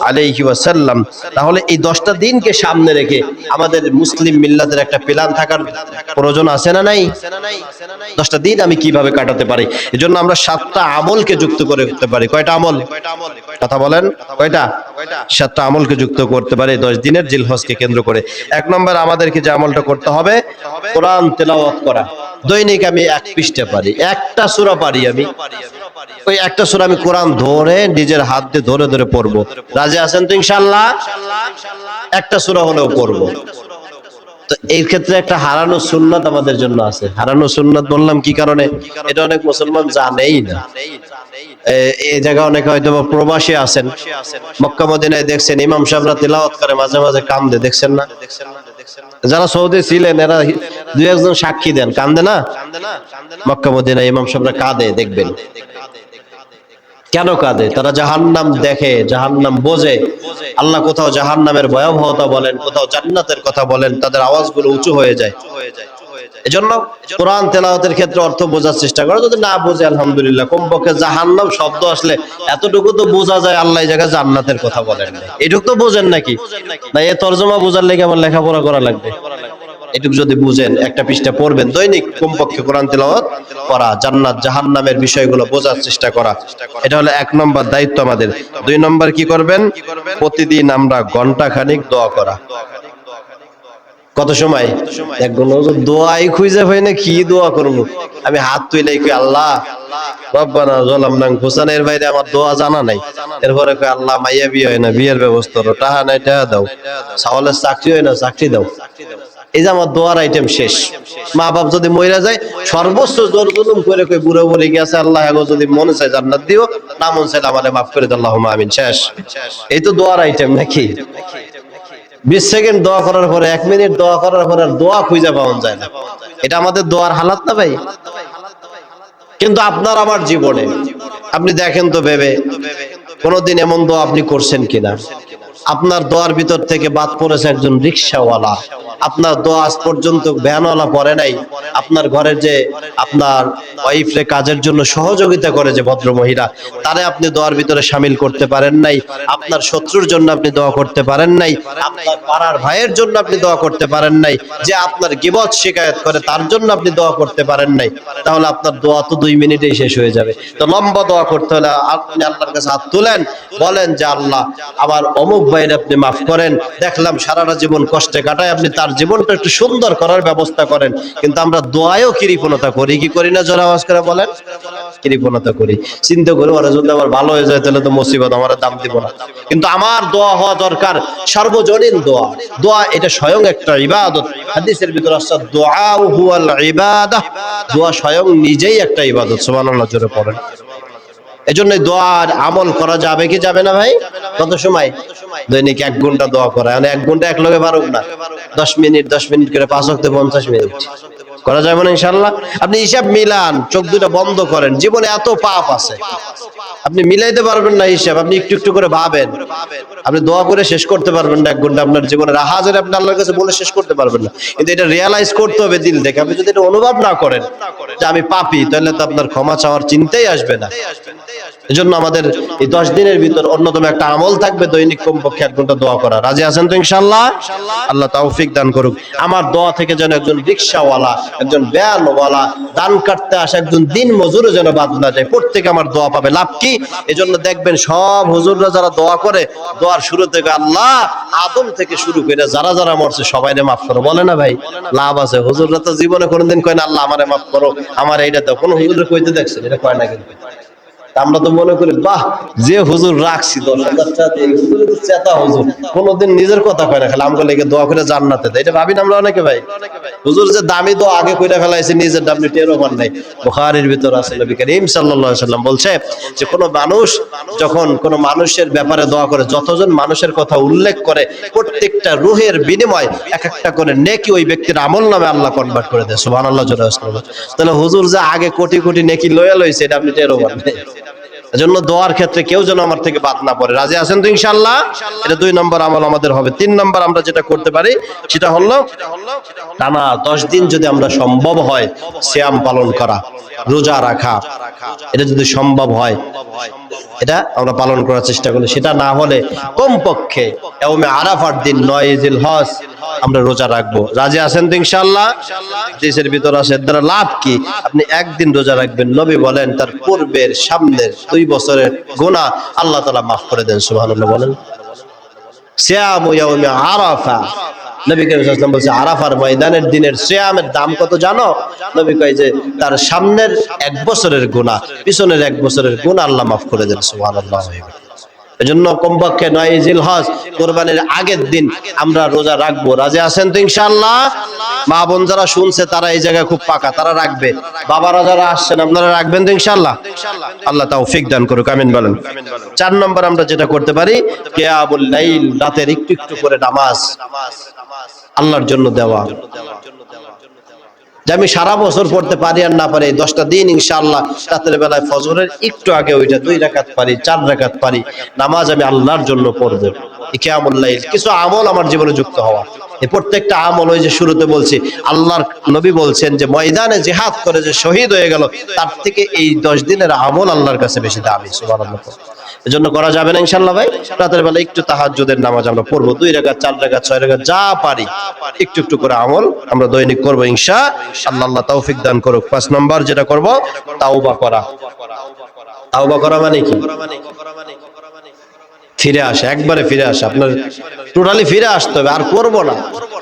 আলাইহি ওয়াসাল্লাম। তাহলে এই 10টা দিনকে সামনে রেখে আমাদের মুসলিম মিল্লাতের একটা প্ল্যান থাকার প্রয়োজন আছে না নাই? 10টা দিন আমি কিভাবে কাটাতে পারি, এজন্য আমরা 7টা আমলকে যুক্ত করে করতে পারি। কয়টা আমল? কথা বলেন, কয়টা? 7টা আমলকে যুক্ত করতে পারি 10 দিনের জিলহজকে কেন্দ্র করে। 1 নম্বর আমাদেরকে যে আমলটা করতে হবে, কোরআন তেলাওয়াত করা। দৈনিক আমি 1 পৃষ্ঠা পারি, একটা সূরা পারি আমি, ওই একটা সূরা আমি কোরআন ধরে নিজের হাত দিয়ে ধরে ধরে পড়বো। রাজি আছেন তো ইনশাআল্লাহ? একটা সূরা হলেও পড়বো। তো এই ক্ষেত্রে একটা হারানো সুন্নাত আমাদের জন্য আছে। হারানো সুন্নাত বললাম কি কারণে? এটা অনেক মুসলমান জানেই না। এই জায়গা অনেকে হয়তো প্রবাসী আছেন, মক্কা মদিনায় দেখছেন ইমাম সাহেবরা তেলাওয়াত করে, মাঝে মাঝে কান্দে, দেখছেন না? যারা সৌদি ছিলেন এরা 2-1 জন সাক্ষী দেন, কান্দে না? মক্কা মদিনায় ইমাম সাহেবরা কাঁদে, দেখবেন। কেন কাঁদে? তারা জাহান্নাম দেখে, জাহান্নাম বোঝে। আল্লাহ কোথাও জাহান্নামের ভয়াবহতা বলেন, কোথাও জান্নাতের কথা বলেন, তাদের আওয়াজগুলো উঁচু হয়ে যায়। এজন্য কোরআন তেলাওয়াতের ক্ষেত্রে অর্থ বোঝার চেষ্টা করো। যদি না বোঝে আলহামদুলিল্লাহ, কমপক্ষে জাহান্নাম শব্দ আসলে এতটুকু তো বোঝা যায় আল্লাহ এই জায়গায় জান্নাতের কথা বলেন না, এটুকু তো বোঝেন নাকি? না, এই তরজমা বোঝার লেগে আমার লেখাপড়া করা লাগবে? এটুকু যদি বুঝেন, একটা পৃষ্ঠা পড়বেন দৈনিক, কমপক্ষে কোরআন তেলাওয়াত করা, জান্নাত জাহান্নামের বিষয়গুলো বোঝার চেষ্টা করা, এটা হলো 1 নম্বর দায়িত্ব আমাদের। 2 নম্বর কি করবেন? প্রতিদিন আমরা ঘন্টা খানিক দোয়া করা। কত সময়? 1 ঘন্টা। দোয়াই খুঁজে পাই না, কি দোয়া করব? আমি হাত তুলে কই আল্লাহ রব্বানা যালামনা আনফুসানা, এর বাইরে আমার দোয়া জানা নাই। এরপরে কই আল্লাহ মাইয়া বিয়ে হয় না, বিয়ের ব্যবস্থা করো, টাকা নাই টাকা দাও, সাওয়ালের চাকরি হয় না, চাকরি দাও। এই যে আমার দোয়ার আইটেম শেষ। মা বাপ যদি মইরা যায়, সর্বোচ্চ জোর জুলুম করে কই বুড়ো বুড়ি গেছে, আল্লাহ এগো যদি মনে চায় জান্নাত দিও, না মন চাইলে আমারে মাফ করে দাও, আল্লাহুম্মা আমিন। শেষ। এই তো দোয়ার আইটেম নাকি? 20 সেকেন্ড দোয়া করার পরে, 1 মিনিট দোয়া করার পরে আর দোয়া খুঁজে পাওয়া যায় না। এটা আমাদের দোয়ার হালাত না ভাই? কিন্তু আপনার আমার জীবনে আপনি দেখেন তো ভেবে, কোনদিন এমন দোয়া আপনি করছেন কিনা? আপনার দোয়ার ভিতর থেকে বাদ পড়েছে একজন রিকশাওয়ালা, আপনার দোয়া আজ পর্যন্ত ভ্যানওয়ালা পড়ে নাই, আপনার ঘরের যে আপনার ওয়াইফরে কাজের জন্য সহযোগিতা করে যে ভদ্র মহিলা, তারে আপনি দোয়ার ভিতরে শামিল করতে পারেন নাই, আপনার শত্রুর জন্য আপনি দোয়া করতে পারেন নাই, আপনার পাড়ার ভাইয়ের জন্য আপনি দোয়া করতে পারেন নাই, যে আপনার গীবত শিকায়ত করে তার জন্য আপনি দোয়া করতে পারেন নাই, তাহলে আপনার দোয়া তো 2 মিনিটেই শেষ হয়ে যাবে। তো লম্বা দোয়া করতে হলে আপনি আল্লাহর কাছে হাত তুলেন, বলেন যে আল্লাহ আমার অমুক ভাইয়ের আপনি মাফ করেন, দেখলাম সারাটা জীবন কষ্টে কাটায়, আপনি তার জীবনটা একটু সুন্দর করার ব্যবস্থা করেন। কিন্তু আমরা দোয়ায়ও কৃপণতা করি, কি করি না? জোরে আওয়াজ করে বলেন। কৃপণতা করি, চিন্তা করি ওরা যদি আমার ভালো হয়ে যায় তাহলে তো মুসিবত, আমার দাম দিব না। কিন্তু আমার দোয়া হওয়া দরকার সর্বজনীন দোয়া। দোয়া এটা স্বয়ং একটা ইবাদত। হাদিসের ভিতরে আছে দোয়া হুয়াল ইবাদাহ, দোয়া স্বয়ং নিজেই একটা ইবাদত। সুবহানাল্লাহ, জোরে পড়েন। এজন্য দোয়ার আমল করা যাবে কি যাবে না ভাই? কত সময়? দৈনিক 1 ঘন্টা দোয়া করা। মানে 1 ঘন্টা এক লগে পারুক না, 10 মিনিট 10 মিনিট করে 5 ওয়াক্তে 50 মিনিট করা যাবে না ইনশাআল্লাহ? আপনি হিসাব মিলান, চোখ দুটো বন্ধ করেন, জীবনে এত পাপ আছে আপনি মিলাইতে পারবেন না হিসাব। আপনি একটু একটু করে ভাবেন, আপনি দোয়া করে শেষ করতে পারবেন না 1 ঘন্টা আপনার জীবনের হাজারে, আপনি আল্লাহর কাছে বলে শেষ করতে পারবেন না। কিন্তু এটা রিয়ালাইজ করতে হবে দিল থেকে। আপনি যদি এটা অনুভব না করেন যে আমি পাপী, তাহলে তো আপনার ক্ষমা চাওয়ার চিন্তাই আসবে না। এজন্য আমাদের এই 10 দিনের ভিতর অন্যতম একটা আমল থাকবে দৈনিক কমপক্ষে 1 ঘন্টা দোয়া করা। রাজি আছেন তো ইনশাআল্লাহ? আল্লাহ তৌফিক দান করুক। আমার দোয়া থেকে যেন একজন রিকশাওয়ালা, একজন ভ্যানওয়ালা, ধান কাটতে আসা একজন দিন মজুরও যেন বাদ না যায়। প্রত্যেকে আমার দোয়া পাবে। লাভ কি? এজন্য দেখবেন সব হুজুররা যারা দোয়া করে, দোয়ার শুরু থেকে আল্লাহ আদম থেকে শুরু করে যারা যারা মরছে সবাইরে মাফ করো, বলে না ভাই? লাভ আছে। হুজুররা তো জীবনে কোনোদিন কয় না আল্লাহ আমারে মাফ করো, আমার এইটা দাও। কোন হুজুরে কইতে দেখছেন? এটা কয় না। কিন্তু আমরা তো মনে করি বাহ, যে হুজুর রাখছি 10,000 টাকা দিয়ে, হুজুর তো চেতা হুজুর, কোনোদিন নিজের কথা কয় না, খালি আমগো লেগে দোয়া করে জান্নাতে দেয়। এটা ভাবি না আমরা অনেকে ভাই, হুজুর যে দামি দোয়া আগে কইরা ফেলাইছে, নিজের দামি টেরও পান নাই। বুখারীর ভিতর আছে নবী করিম সাল্লাল্লাহু আলাইহি সাল্লাম বলছে যে কোন মানুষ যখন কোন মানুষের ব্যাপারে দোয়া করে, যতজন মানুষের কথা উল্লেখ করে, প্রত্যেকটা রূহের বিনিময় এক একটা করে নেকি ওই ব্যক্তির আমল নামে আল্লাহ কনভার্ট করে দেয়। সুবহানাল্লাহ। তাহলে হুজুর যে আগে কোটি কোটি নেকি লয়ে লইছে, এটা আপনি টেরও পান নাই। এজন্য দোয়ার ক্ষেত্রে কেউ যেন আমার থেকে বাদ না পড়ে। রাজি আছেন তো ইনশাআল্লাহ? এটা 2 নম্বর আমল আমাদের হবে। 3 নম্বর আমরা যেটা করতে পারি সেটা হলো টানা 10 দিন যদি আমরা সম্ভব হয় সিয়াম পালন করা, রোজা রাখা, এটা যদি সম্ভব হয় এটা আমরা পালন করার চেষ্টা করি। সেটা না হলে কমপক্ষে ইয়াউমে আরাফার দিন 9 জিলহজ আমরা রোজা রাখবো। রাজি আছেন তো ইনশাআল্লাহ? হাদিসের ভিতর আছে এর দ্বারা লাভ কি, আপনি একদিন রোজা রাখবেন, নবী বলেন তার পূর্বের সামনের 2 বছরের গুনাহ আল্লাহ তাআলা মাফ করে দেন। সুবহানাল্লাহ বলেন। সিয়ামু ইয়াউমে আরাফা, নবী করিম সাল্লাল্লাহু আলাইহি ওয়াসাল্লাম বলেছে আরাফার ময়দানের দিনের সিয়ামের দাম কত জানো? নবী কয় যে তার সামনের 1 বছরের গুনাহ, পিছনের 1 বছরের গুনাহ আল্লাহ মাফ করে দেন। সুবহানাল্লাহ। এজন্য কমপক্ষে 9 জিলহজ কুরবানির আগের দিন আমরা রোজা রাখবো। রাজি আছেন তো ইনশাআল্লাহ? মা বোন যারা শুনছে তারা এই জায়গায় খুব পাকা, তারা রাখবে। বাবারা যারা আসছেন আপনারা রাখবেন তো ইনশাআল্লাহ? আল্লাহ তৌফিক দান করুক, আমিন বলেন। 4 নম্বর আমরা যেটা করতে পারি, কিয়ামুল লাইল, রাতের একটু একটু করে নামাজ আল্লাহর জন্য দেওয়া। যে আমি সারা বছর পড়তে পারি আর না পারি, 10টা দিন ইনশাআল্লাহ রাতের বেলায় ফজরের একটু আগে ওইটা 2 রাকাত পারি, 4 রাকাত পারি, নামাজ আমি আল্লাহর জন্য পড়ব। কিয়ামুল লাইল, কিছু আমল আমার জীবনে যুক্ত হওয়া। এই প্রত্যেকটা আমল, ওই যে শুরুতে বলছি, আল্লাহর নবী বলছেন যে ময়দানে জিহাদ করে যে শহীদ হয়ে গেল, তার থেকে এই 10 দিনের আমল আল্লাহর কাছে বেশি দামি। সুবহানাল্লাহ। এজন্য করা যাবে না ইনশাআল্লাহ ভাই? রাতের বেলা একটু তাহাজ্জুদের নামাজ আমরা পড়বো, 2 রাকাত, 4 রাকাত, 6 রাকাত, যা পারি একটু একটু করে আমল আমরা দৈনিক করবো ইনশাআল্লাহ। আল্লাহ তৌফিক দান করুক। 5 নম্বর যেটা করব, তাওবা করা। তাওবা করা মানে কি? ফিরে আসা, একবারে ফিরে আসা। আপনার টোটালি ফিরে আসতে হবে, আর করব না,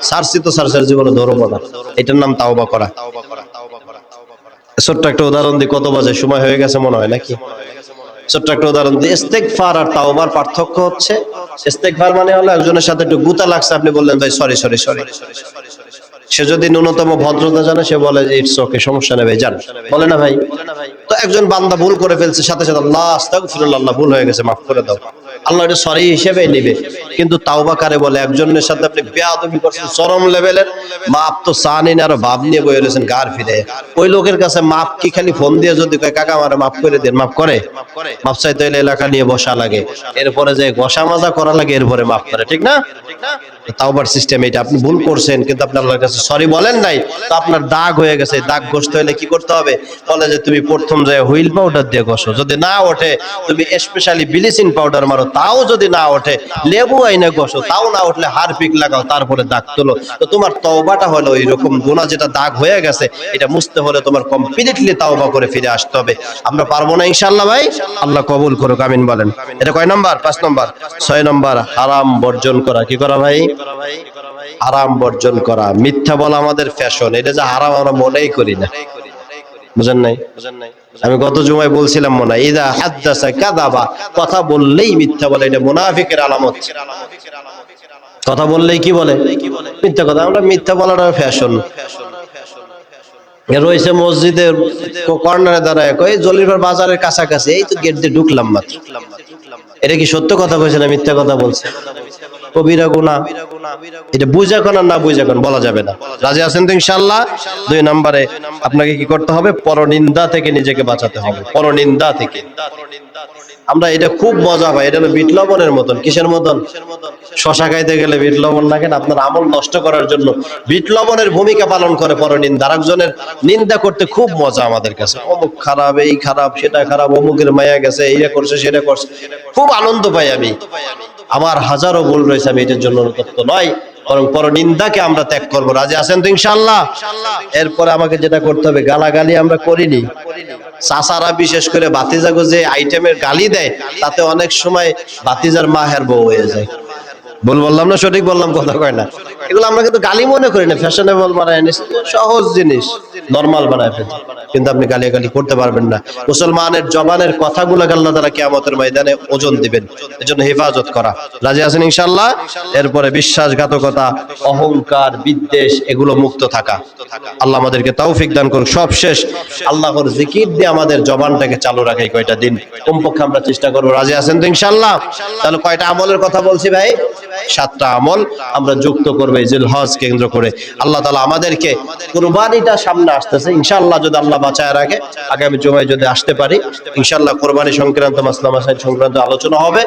সারছি তো সারছের জীবনে ধরবো না, এটার নাম তাওবা করা। ছোট্ট একটা উদাহরণ দিই, কত বাজে, সময় হয়ে গেছে মনে হয় নাকি? ছোট্ট একটা উদাহরণ দিই। ইস্তেগফার আর তাওবার পার্থক্য হচ্ছে, ইস্তেগফার মানে হলো একজনের সাথে একটু গুতা লাগছে, আপনি বললেন ভাই সরি সরি সরি, সে যদি ন্যূনতম ভদ্রতা জানে সে বলে যে ইটস ওকে, সমস্যা নেই ভাই, জান, বলে না ভাই? তো একজন বান্দা ভুল করে ফেলছে, সাথে সাথে আল্লাহ আস্তাগফিরুল্লাহ, আল্লাহ ভুল হয়ে গেছে, মাফ করে দাও, আল্লাহ এটা সরি হিসেবে নেবে। কিন্তু তাওবা কারে বলে? একজনের সাথে আপনি বেয়াদবি করছেন চরম লেভেলের, মাপ তো চানই না, আরো ভাব নিয়ে বয়ে রয়েছেন গার ফিরে। ওই লোকের কাছে মাপ কি খালি ফোন দিয়ে যদি কয় কাকা আমারে মাফ করে দেন, মাফ করে? মাপ চাইতে হলে এলাকা নিয়ে বসা লাগে, এরপরে যে ঘষা মাজা করা লাগে, এরপরে মাফ করে, ঠিক না? তাওবার সিস্টেম এটা। আপনি ভুল করছেন কিন্তু আপনি আল্লাহর কাছে সরি বলেন নাই, তো আপনার দাগ হয়ে গেছে। দাগ ঘষতে হলে কি করতে হবে? বলে যে তুমি প্রথম যায় হুইল পাউডার দিয়ে ঘষো, যদি না ওঠে তুমি স্পেশালি ব্লিচিং পাউডার মারো, তাও যদি না ওঠে লেবু আইনে ঘষো, তাও না উঠলে হারপিক লাগাও, তারপরে দাগ তোলো। তো তোমার তওবাটা হলো এরকম, গুনাহ যেটা দাগ হয়ে গেছে এটা মুছতে হলে তোমার কমপ্লিটলি তাওবা করে ফিরে আসতে হবে। আমরা পারবো না ইনশাআল্লাহ ভাই? আল্লাহ কবুল করুক, আমিন বলেন। এটা কয় নাম্বার? 5 নাম্বার। 6 নাম্বার, হারাম বর্জন করা। কি করা ভাই? হারাম বর্জন করা। মিথ্যা বলা আমাদের ফ্যাশন, এটা যে হারাম আমরা মনেই করি না, বুঝেন নাই? আমি গত জুমায় বলছিলাম মনে হয়, ইদা হাদ্দাসা কাযাবা, কথা বললেই মিথ্যা বলে, এটা মুনাফিকের আলামত। কথা বললেই কি বলে? মিথ্যা কথা। আমরা মিথ্যা বলাটা ফ্যাশন। রয়েছে মসজিদের কর্নারে দাঁড়ায়, কই জলিফার বাজারের কাছাকাছি, এই তো গেট দিয়ে ঢুকলাম মাত্র। এটা কি সত্য কথা কইছে না মিথ্যা কথা বলছে? কবিরা গুনাহ। এটা বুঝা কোন না বুঝা কোন বলা যাবে না। রাজি আছেন তো ইনশাআল্লাহ? 2 নম্বরে আপনাকে কি করতে হবে? পরনিন্দা থেকে নিজেকে বাঁচাতে হবে, পরনিন্দা থেকে। আমরা এটা খুব মজা পাই, এটা হলো বিট লবণের মতন। কিসের মতন? শশা খাইতে গেলে বিট লবণ লাগে না, আপনার আমল নষ্ট করার জন্য বিট লবণের ভূমিকা পালন করে পরনিন্দা। আরেকজনের নিন্দা করতে খুব মজা আমাদের কাছে, অমুক খারাপ, এই খারাপ, সেটা খারাপ, অমুকের মায়া গেছে, এইটা করছে, সেটা করছে, খুব আনন্দ পাই আমি। আমার হাজারো ভুল রয়েছে, আমি এটার জন্য অনুতপ্ত নয়, বরং পরনিন্দাকে আমরা ত্যাগ করবো। রাজি আছেন তো ইনশাআল্লাহ? এরপরে আমাকে যেটা করতে হবে, গালাগালি আমরা করিনি। চাচারা বিশেষ করে ভাতিজাগো যে আইটেমের গালি দেয়, তাতে অনেক সময় ভাতিজার মাহের বউ হয়ে যায়। ভুল বললাম না সঠিক বললাম? কথা কয় না? এগুলো আমরা কিন্তু গালি মনে করি না, ফ্যাশনেবল বানায় নিছি, সহজ জিনিস নরমাল বানায় ফেলি, কিন্তু আপনি গালিগালি করতে পারবেন না। মুসলমানের জবানের কথাগুলোকে আল্লাহ তাআলা কিয়ামতের ময়দানে ওজন দিবেন, এজন্য হেফাজত করা। রাজি আছেন ইনশাআল্লাহ? এরপরে বিশ্বাসঘাতকতা, অহংকার, বিদ্বেষ এগুলো মুক্ত থাকা। আল্লাহ আমাদেরকে তৌফিক দান করুন। সব শেষ, আল্লাহর জিকির দিয়ে আমাদের জবানটাকে চালু রাখে কয়টা দিন কমপক্ষে আমরা চেষ্টা করব। রাজি আছেন তো ইনশাআল্লাহ? তাহলে কয়টা আমলের কথা বলছি ভাই? 7টা আমল আমরা যুক্ত করব এই জিলহজ কেন্দ্র করে। আল্লাহ তাআলা আমাদেরকে, কুরবানিটা সামনে আসতেছে ইনশাআল্লাহ, যদি আল্লাহ বাঁচায় রাখে আগামী জুমায় যদি আসতে পারি ইনশাআল্লাহ, কুরবানি সংক্রান্ত মাসলা মাসাইল সংক্রান্ত আলোচনা হবে।